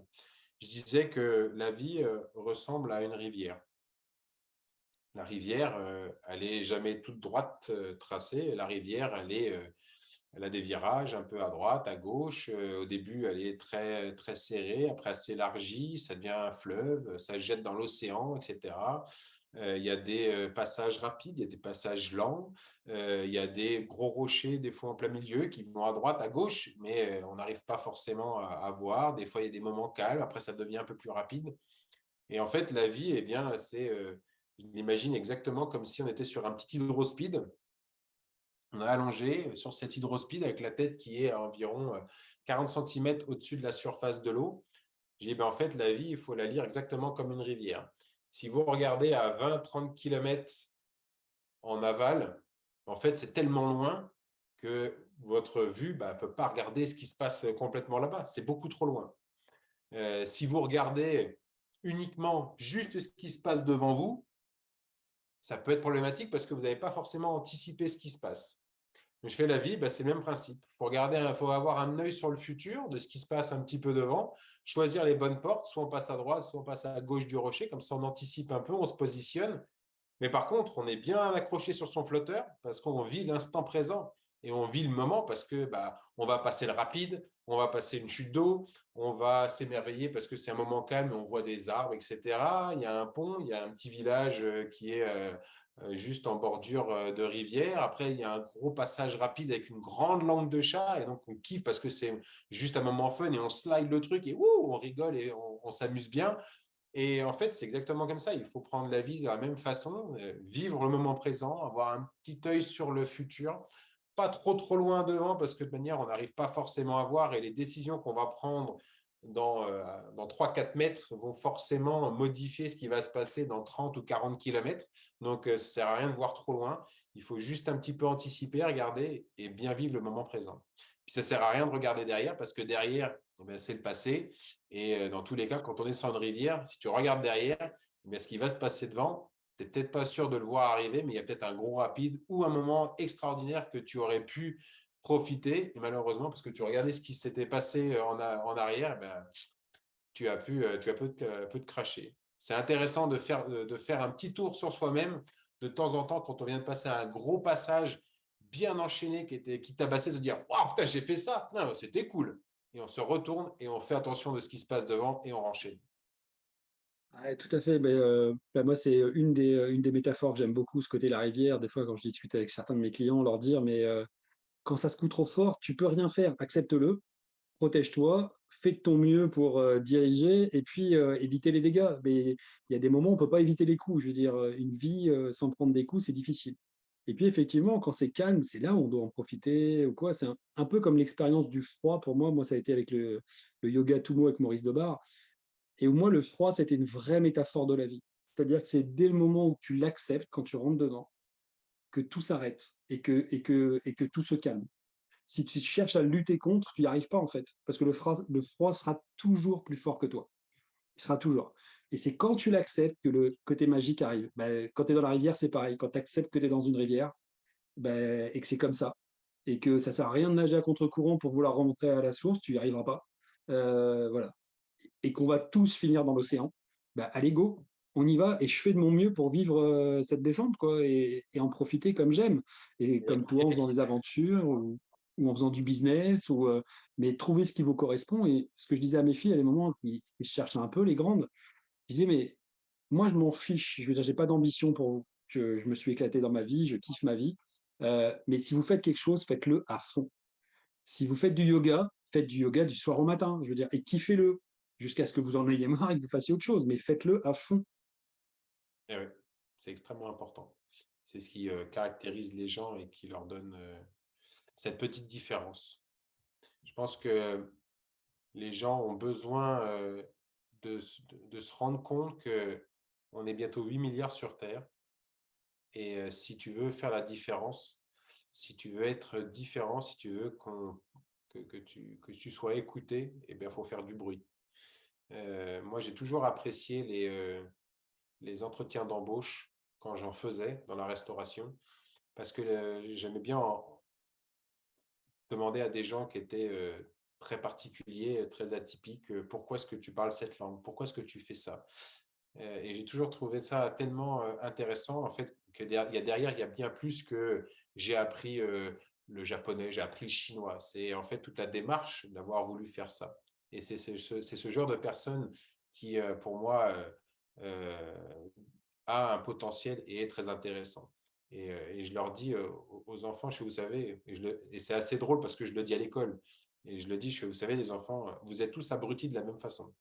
Je disais que la vie ressemble à une rivière. La rivière, elle est jamais toute droite tracée. La rivière, elle a des virages un peu à droite, à gauche. Au début, elle est très, très serrée. Après, elle s'élargit, ça devient un fleuve, ça jette dans l'océan, etc. Il y a des passages rapides, il y a des passages lents, il y a des gros rochers, des fois en plein milieu, qui vont à droite, à gauche, mais on n'arrive pas forcément à voir. Des fois, il y a des moments calmes, après, ça devient un peu plus rapide. Et en fait, la vie, eh bien, je l'imagine exactement comme si on était sur un petit hydrospeed. On est allongé sur cet hydrospeed avec la tête qui est à environ 40 centimètres au-dessus de la surface de l'eau. J'ai dit, ben, en fait, la vie, il faut la lire exactement comme une rivière. Si vous regardez à 20-30 km en aval, en fait, c'est tellement loin que votre vue ne peut pas regarder ce qui se passe complètement là-bas. C'est beaucoup trop loin. Si vous regardez uniquement juste ce qui se passe devant vous, ça peut être problématique parce que vous n'avez pas forcément anticipé ce qui se passe. Je fais la vie, c'est le même principe. Il faut avoir un œil sur le futur de ce qui se passe un petit peu devant, choisir les bonnes portes, soit on passe à droite, soit on passe à gauche du rocher, comme ça on anticipe un peu, on se positionne. Mais par contre, on est bien accroché sur son flotteur parce qu'on vit l'instant présent et on vit le moment parce que on va passer le rapide, on va passer une chute d'eau, on va s'émerveiller parce que c'est un moment calme, on voit des arbres, etc. Il y a un pont, il y a un petit village qui est juste en bordure de rivière. Après, il y a un gros passage rapide avec une grande langue de chat et donc on kiffe parce que c'est juste un moment fun et on slide le truc et on rigole et on s'amuse bien. Et en fait, c'est exactement comme ça. Il faut prendre la vie de la même façon, vivre le moment présent, avoir un petit œil sur le futur, pas trop loin devant parce que de manière, on n'arrive pas forcément à voir et les décisions qu'on va prendre dans 3-4 mètres vont forcément modifier ce qui va se passer dans 30 ou 40 kilomètres. Donc, ça ne sert à rien de voir trop loin. Il faut juste un petit peu anticiper, regarder et bien vivre le moment présent. Puis ça ne sert à rien de regarder derrière parce que derrière, c'est le passé. Et dans tous les cas, quand on est sur une rivière, si tu regardes derrière, ce qui va se passer devant, tu n'es peut-être pas sûr de le voir arriver, mais il y a peut-être un gros rapide ou un moment extraordinaire que tu aurais pu profiter. Et malheureusement, parce que tu regardais ce qui s'était passé en arrière, tu as pu te cracher. C'est intéressant de faire un petit tour sur soi-même de temps en temps quand on vient de passer un gros passage bien enchaîné qui tabassait, de dire waouh, putain, j'ai fait ça, c'était cool. Et on se retourne et on fait attention de ce qui se passe devant et on enchaîne. Ouais, tout à fait. Moi, c'est une des métaphores que j'aime beaucoup, ce côté la rivière. Des fois, quand je discute avec certains de mes clients, leur dire, quand ça secoue trop fort, tu peux rien faire, accepte-le, protège-toi, fais de ton mieux pour diriger et puis éviter les dégâts. Mais il y a des moments où on ne peut pas éviter les coups. Je veux dire, une vie sans prendre des coups, c'est difficile. Et puis effectivement, quand c'est calme, c'est là où on doit en profiter ou quoi. C'est un peu comme l'expérience du froid pour moi. Moi, ça a été avec le yoga Tumo avec Maurice Debar. Et où moi, le froid, c'était une vraie métaphore de la vie. C'est-à-dire que c'est dès le moment où tu l'acceptes, quand tu rentres dedans, que tout s'arrête et que tout se calme. Si tu cherches à lutter contre, tu n'y arrives pas en fait, parce que le froid sera toujours plus fort que toi. Il sera toujours. Et c'est quand tu l'acceptes que le côté magique arrive. Quand tu es dans la rivière, c'est pareil. Quand tu acceptes que tu es dans une rivière et que c'est comme ça, et que ça ne sert à rien de nager à contre-courant pour vouloir remonter à la source, tu n'y arriveras pas. Voilà. Et qu'on va tous finir dans l'océan, allez go, on y va et je fais de mon mieux pour vivre cette descente quoi, et en profiter comme j'aime. Et comme toi en faisant des aventures ou en faisant du business, mais trouver ce qui vous correspond. Et ce que je disais à mes filles à des moments qui cherchaient un peu, les grandes, je disais, mais moi je m'en fiche, je veux dire, j'ai pas d'ambition pour vous. Je me suis éclaté dans ma vie, je kiffe ma vie. Mais si vous faites quelque chose, faites-le à fond. Si vous faites du yoga, faites du yoga du soir au matin, je veux dire, et kiffez-le jusqu'à ce que vous en ayez marre et que vous fassiez autre chose, mais faites-le à fond. Et ouais, c'est extrêmement important. C'est ce qui caractérise les gens et qui leur donne cette petite différence. Je pense que les gens ont besoin de se rendre compte qu'on est bientôt 8 milliards sur Terre. Et si tu veux faire la différence, si tu veux être différent, si tu veux que tu sois écouté, eh bien, il faut faire du bruit. Moi, j'ai toujours apprécié les entretiens d'embauche quand j'en faisais dans la restauration, parce que j'aimais bien demander à des gens qui étaient très particuliers, très atypiques, pourquoi est-ce que tu parles cette langue? Pourquoi est-ce que tu fais ça? Et j'ai toujours trouvé ça tellement intéressant, en fait, que derrière, il y a bien plus que j'ai appris le japonais, j'ai appris le chinois. C'est en fait toute la démarche d'avoir voulu faire ça. Et c'est ce genre de personne qui, pour moi, a un potentiel et est très intéressant. Et je leur dis aux enfants, vous savez, et c'est assez drôle parce que je le dis à l'école, et je le dis, vous savez, les enfants, vous êtes tous abrutis de la même façon.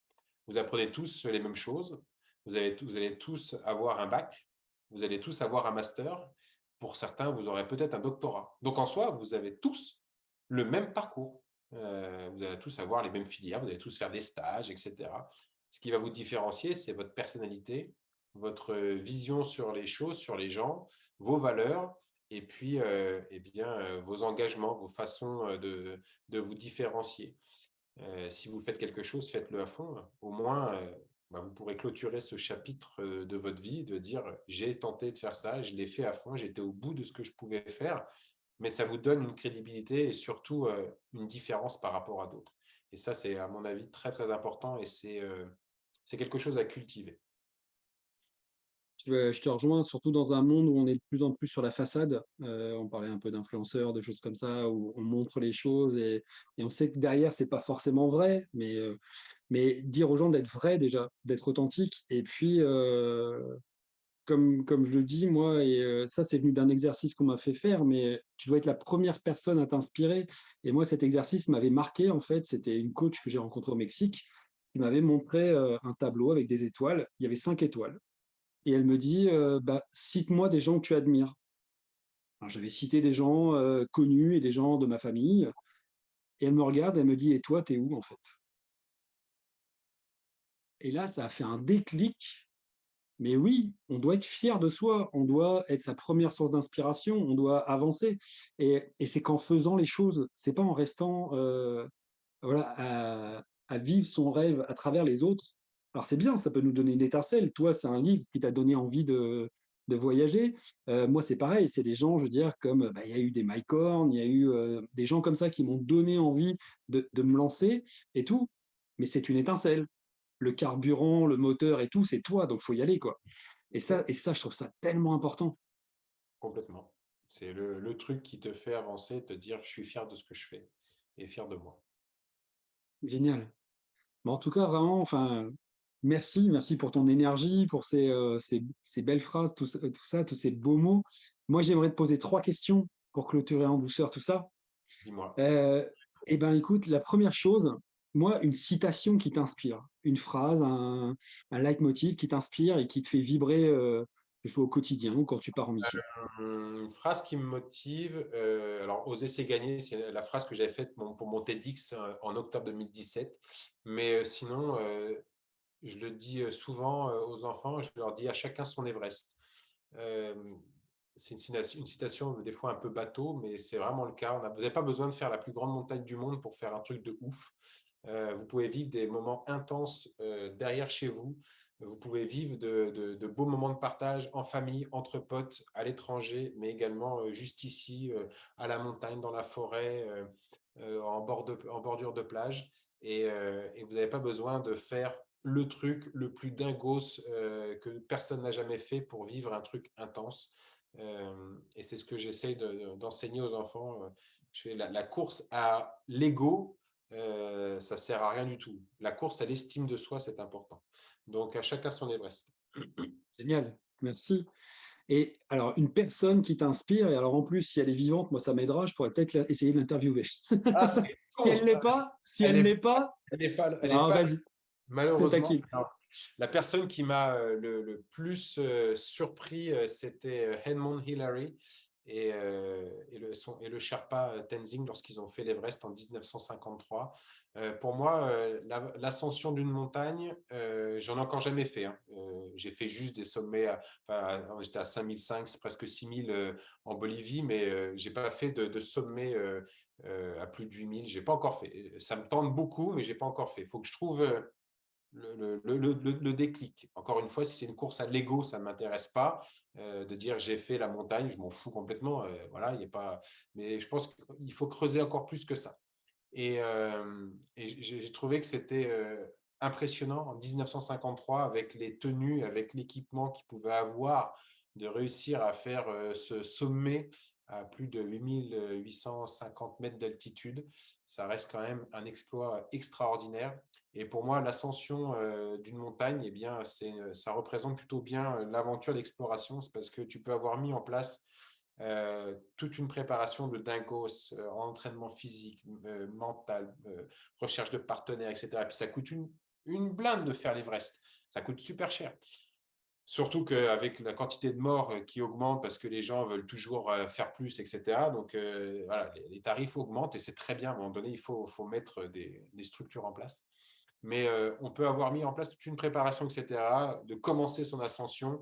Vous apprenez tous les mêmes choses, vous allez tous avoir un bac, vous allez tous avoir un master. Pour certains, vous aurez peut-être un doctorat. Donc en soi, vous avez tous le même parcours. Vous allez tous avoir les mêmes filières, vous allez tous faire des stages, etc. Ce qui va vous différencier, c'est votre personnalité, votre vision sur les choses, sur les gens, vos valeurs et puis eh bien, vos engagements, vos façons de vous différencier. Si vous faites quelque chose, faites-le à fond. Au moins, vous pourrez clôturer ce chapitre de votre vie, de dire j'ai tenté de faire ça, je l'ai fait à fond, j'étais au bout de ce que je pouvais faire, mais ça vous donne une crédibilité et surtout une différence par rapport à d'autres. Et ça, c'est à mon avis très très important et c'est quelque chose à cultiver. Je te rejoins, surtout dans un monde où on est de plus en plus sur la façade. On parlait un peu d'influenceurs, de choses comme ça, où on montre les choses et on sait que derrière, c'est pas forcément vrai, mais dire aux gens d'être vrai déjà, d'être authentique. Et puis, comme je le dis, moi, et ça, c'est venu d'un exercice qu'on m'a fait faire, mais tu dois être la première personne à t'inspirer. Et moi, cet exercice m'avait marqué, en fait. C'était une coach que j'ai rencontrée au Mexique qui m'avait montré un tableau avec des étoiles. Il y avait 5 étoiles. Et elle me dit, bah, cite-moi des gens que tu admires. Alors, j'avais cité des gens connus et des gens de ma famille. Et elle me regarde, elle me dit, et toi, t'es où en fait? Et là, ça a fait un déclic. Mais oui, on doit être fier de soi, on doit être sa première source d'inspiration, on doit avancer. Et c'est qu'en faisant les choses, c'est pas en restant voilà, à vivre son rêve à travers les autres. Alors c'est bien, ça peut nous donner une étincelle. Toi, c'est un livre qui t'a donné envie de voyager. Moi, c'est pareil, c'est des gens, je veux dire, comme il y a eu des Mike Horn, il y a eu des gens comme ça qui m'ont donné envie de me lancer et tout. Mais c'est une étincelle. Le carburant, le moteur et tout, c'est toi, donc faut y aller, quoi. Et ça, je trouve ça tellement important. Complètement. C'est le truc qui te fait avancer, te dire je suis fier de ce que je fais et fier de moi. Génial. Mais en tout cas, vraiment, enfin, merci pour ton énergie, pour ces belles phrases, tout ça, tous ces beaux mots. Moi, j'aimerais te poser 3 questions pour clôturer en douceur tout ça. Dis-moi. Euh, eh ben, écoute, la première chose, moi, une citation qui t'inspire, une phrase, un leitmotiv qui t'inspire et qui te fait vibrer, que ce soit au quotidien ou quand tu pars en mission. Une phrase qui me motive, alors oser c'est gagner, c'est la phrase que j'avais faite pour mon TEDx en octobre 2017. Mais sinon, je le dis souvent aux enfants, je leur dis à chacun son Everest. Euh, c'est une citation des fois un peu bateau, mais c'est vraiment le cas. Vous n'avez pas besoin de faire la plus grande montagne du monde pour faire un truc de ouf. Vous pouvez vivre des moments intenses derrière chez vous. Vous pouvez vivre de beaux moments de partage en famille, entre potes, à l'étranger, mais également juste ici, à la montagne, dans la forêt, en bordure de plage. Et vous n'avez pas besoin de faire le truc le plus dingos que personne n'a jamais fait pour vivre un truc intense. Et c'est ce que j'essaie d'enseigner aux enfants. Je fais la course à l'ego, ça sert à rien du tout. La course à l'estime de soi, c'est important. Donc, à chacun son Everest. Génial, merci. Et alors, une personne qui t'inspire, et alors en plus, si elle est vivante, moi, ça m'aidera, je pourrais peut-être essayer de l'interviewer. Ah, c'est Si elle con. l'est pas, si Elle elle est, n'est pas, elle est non, pas, vas-y, je te malheureusement. taquine. Alors, la personne qui m'a le plus surpris, c'était Edmond Hillary et le Sherpa Tenzing lorsqu'ils ont fait l'Everest en 1953. Pour moi, l'ascension d'une montagne, j'en ai encore jamais fait, hein. J'ai fait juste des sommets, j'étais à 5005, c'est presque 6000 en Bolivie, mais j'ai pas fait de sommet à plus de 8000. J'ai pas encore fait. Ça me tente beaucoup, mais j'ai pas encore fait. Il faut que je trouve le déclic. Encore une fois, si c'est une course à l'ego, ça ne m'intéresse pas. De dire j'ai fait la montagne, je m'en fous complètement. Voilà, il y a pas. Mais je pense qu'il faut creuser encore plus que ça. Et j'ai trouvé que c'était impressionnant en 1953 avec les tenues, avec l'équipement qu'ils pouvaient avoir, de réussir à faire ce sommet à plus de 8850 mètres d'altitude. Ça reste quand même un exploit extraordinaire. Et pour moi, l'ascension d'une montagne, eh bien, ça représente plutôt bien l'aventure d'exploration. C'est parce que tu peux avoir mis en place toute une préparation de dingos, entraînement physique, mental, recherche de partenaires, etc. Et puis ça coûte une blinde de faire l'Everest. Ça coûte super cher. Surtout qu'avec la quantité de morts qui augmente parce que les gens veulent toujours faire plus, etc. Donc voilà, les tarifs augmentent et c'est très bien. À un moment donné, il faut mettre des structures en place. mais on peut avoir mis en place toute une préparation, etc., de commencer son ascension.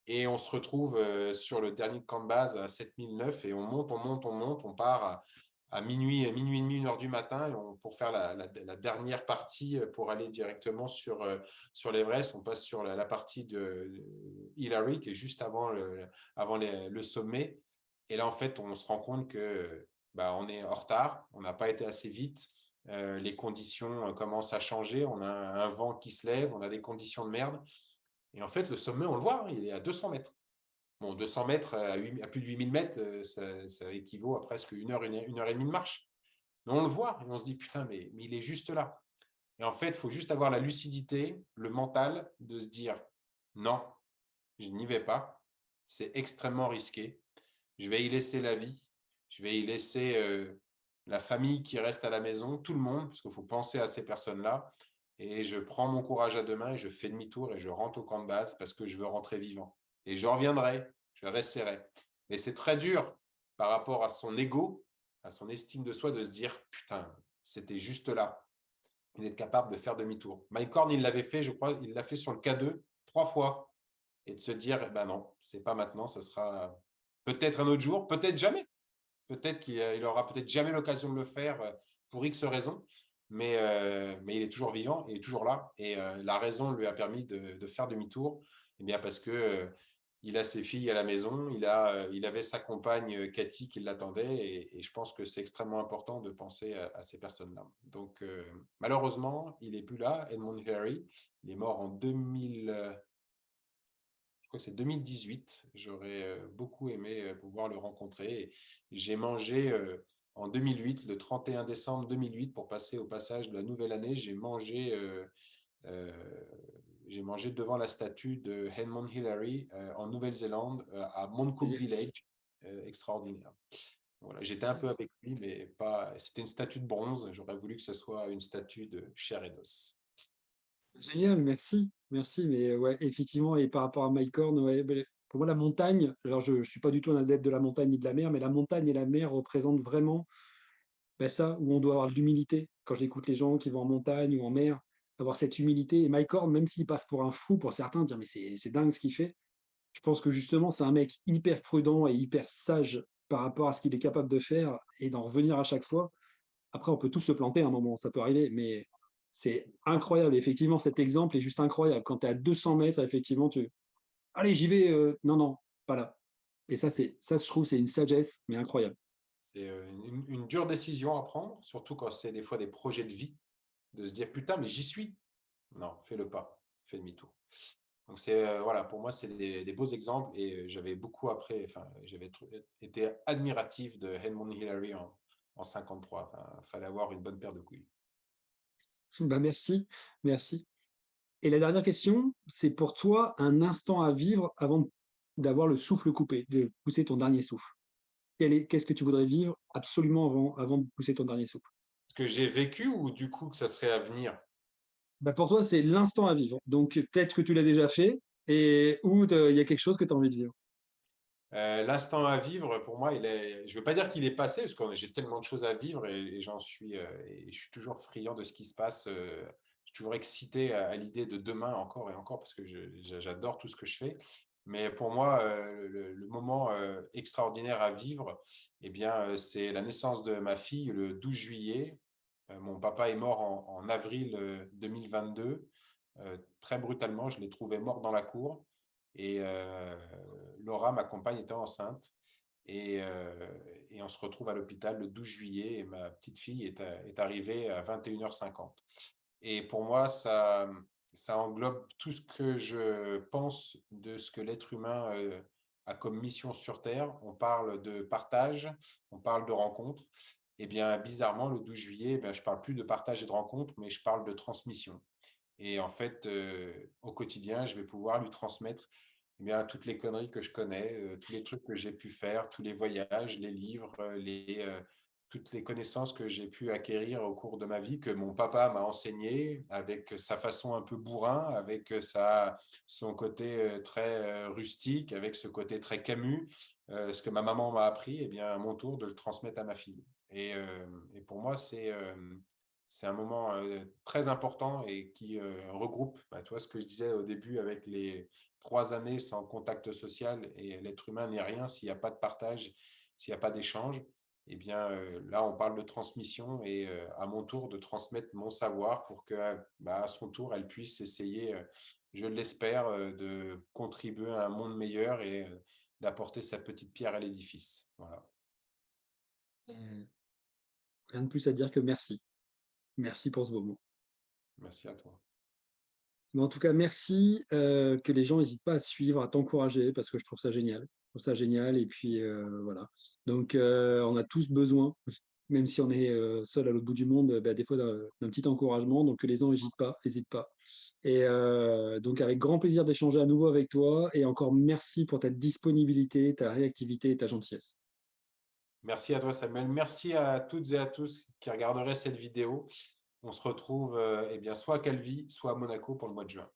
Et on se retrouve sur le dernier camp de base à 7009 et on monte, on monte, on monte, on part à minuit, minuit et demi, 1 heure du matin pour faire la dernière partie pour aller directement sur l'Everest. On passe sur la partie de Hillary qui est juste avant le sommet. Et là, en fait, on se rend compte que on est en retard, on n'a pas été assez vite. Les conditions commencent à changer, on a un vent qui se lève, on a des conditions de merde. Et en fait, le sommet, on le voit, il est à 200 mètres. Bon, 200 mètres à plus de 8000 mètres, ça équivaut à presque une heure et demie de marche. Mais on le voit et on se dit, putain, mais il est juste là. Et en fait, il faut juste avoir la lucidité, le mental de se dire, non, je n'y vais pas, c'est extrêmement risqué, je vais y laisser la vie, je vais y laisser la famille qui reste à la maison, tout le monde, parce qu'il faut penser à ces personnes-là. Et je prends mon courage à deux mains et je fais demi-tour et je rentre au camp de base parce que je veux rentrer vivant. Et je reviendrai, je resterai. Mais c'est très dur par rapport à son ego, à son estime de soi, de se dire, putain, c'était juste là. D'être capable de faire demi-tour. Mike Horn, il l'avait fait, je crois, il l'a fait sur le K2 3 fois. Et de se dire, eh ben non, c'est pas maintenant, ça sera peut-être un autre jour, peut-être jamais. Peut-être qu'il aura peut-être jamais l'occasion de le faire pour X raisons, mais il est toujours vivant, il est toujours là. Et la raison lui a permis de faire demi-tour, eh bien parce que il a ses filles à la maison, il avait sa compagne Cathy qui l'attendait, et je pense que c'est extrêmement important de penser à ces personnes-là. Donc malheureusement, il n'est plus là, Edmund Hillary. Il est mort en 2000. Je crois que c'est 2018. J'aurais beaucoup aimé pouvoir le rencontrer. J'ai mangé en 2008, le 31 décembre 2008, pour passer au passage de la nouvelle année, euh, j'ai mangé devant la statue de Edmund Hillary en Nouvelle-Zélande, à Mount Cook Génial. Village. Extraordinaire. Voilà, j'étais un peu avec lui, mais pas. C'était une statue de bronze. J'aurais voulu que ce soit une statue de chair et d'os. Génial, merci, merci. Mais ouais, effectivement, et par rapport à Mike Horn, ouais, ben, pour moi, la montagne, alors je ne suis pas du tout un adepte de la montagne ni de la mer, mais la montagne et la mer représentent vraiment ben, ça, où on doit avoir de l'humilité. Quand j'écoute les gens qui vont en montagne ou en mer, avoir cette humilité. Et Mike Horn, même s'il passe pour un fou pour certains, dire mais c'est dingue ce qu'il fait, je pense que justement, c'est un mec hyper prudent et hyper sage par rapport à ce qu'il est capable de faire et d'en revenir à chaque fois. Après, on peut tous se planter à un moment, ça peut arriver, mais c'est incroyable. Effectivement, cet exemple est juste incroyable. Quand tu es à 200 mètres, effectivement, tu. Allez, j'y vais. Non, non, pas là. Et ça, je trouve, c'est une sagesse, mais incroyable. C'est une dure décision à prendre, surtout quand c'est des fois des projets de vie, de se dire putain, mais j'y suis. Non, fais-le pas, fais demi-tour. Donc voilà, pour moi, c'est des beaux exemples et j'avais beaucoup après, enfin, j'avais été admiratif de Edmund Hillary en 53. Enfin, fallait avoir une bonne paire de couilles. Bah, merci, merci. Et la dernière question, c'est pour toi un instant à vivre avant d'avoir le souffle coupé, de pousser ton dernier souffle. Qu'est-ce que tu voudrais vivre absolument avant de pousser ton dernier souffle? Ce que j'ai vécu ou du coup que ça serait à venir? Bah, pour toi, c'est l'instant à vivre. Donc peut-être que tu l'as déjà fait et ou il y a quelque chose que tu as envie de vivre. L'instant à vivre, pour moi, je ne veux pas dire qu'il est passé, parce que j'ai tellement de choses à vivre et et je suis toujours friand de ce qui se passe. Je suis toujours excité à l'idée de demain encore et encore, parce que j'adore tout ce que je fais. Mais pour moi, le moment extraordinaire à vivre, eh bien, c'est la naissance de ma fille le 12 juillet. Mon papa est mort en avril 2022. Très brutalement, je l'ai trouvé mort dans la cour. Et Laura, ma compagne, était enceinte. Et, euh, et on se retrouve à l'hôpital le 12 juillet et ma petite fille est arrivée à 21h50. Et pour moi, ça englobe tout ce que je pense de ce que l'être humain a comme mission sur Terre. On parle de partage, on parle de rencontre. Et bien, bizarrement, le 12 juillet, ben, je ne parle plus de partage et de rencontre, mais je parle de transmission. Et en fait, au quotidien, je vais pouvoir lui transmettre eh bien, toutes les conneries que je connais, tous les trucs que j'ai pu faire, tous les voyages, les livres, toutes les connaissances que j'ai pu acquérir au cours de ma vie, que mon papa m'a enseigné avec sa façon un peu bourrin, avec son côté très rustique, avec ce côté très Camus, ce que ma maman m'a appris, eh bien, à mon tour de le transmettre à ma fille. Et pour moi, c'est un moment très important et qui regroupe, bah, tu vois, ce que je disais au début avec les 3 années sans contact social et l'être humain n'est rien s'il n'y a pas de partage, s'il n'y a pas d'échange. Eh bien, là, on parle de transmission et à mon tour de transmettre mon savoir pour que, bah, à son tour, elle puisse essayer, je l'espère, de contribuer à un monde meilleur et d'apporter sa petite pierre à l'édifice. Voilà. Heu, Rien de plus à dire que merci. Merci pour ce moment. Merci à toi. Mais en tout cas, merci, que les gens n'hésitent pas à te suivre, à t'encourager parce que je trouve ça génial. Je trouve ça génial et puis, voilà. Donc, on a tous besoin, même si on est, seul à l'autre bout du monde, bah, des fois d'un petit encouragement, donc que les gens hésitent pas et donc avec grand plaisir d'échanger à nouveau avec toi et encore merci pour ta disponibilité, ta réactivité et ta gentillesse. Merci à toi, Samuel. Merci à toutes et à tous qui regarderaient cette vidéo. On se retrouve eh bien, soit à Calvi, soit à Monaco pour le mois de juin.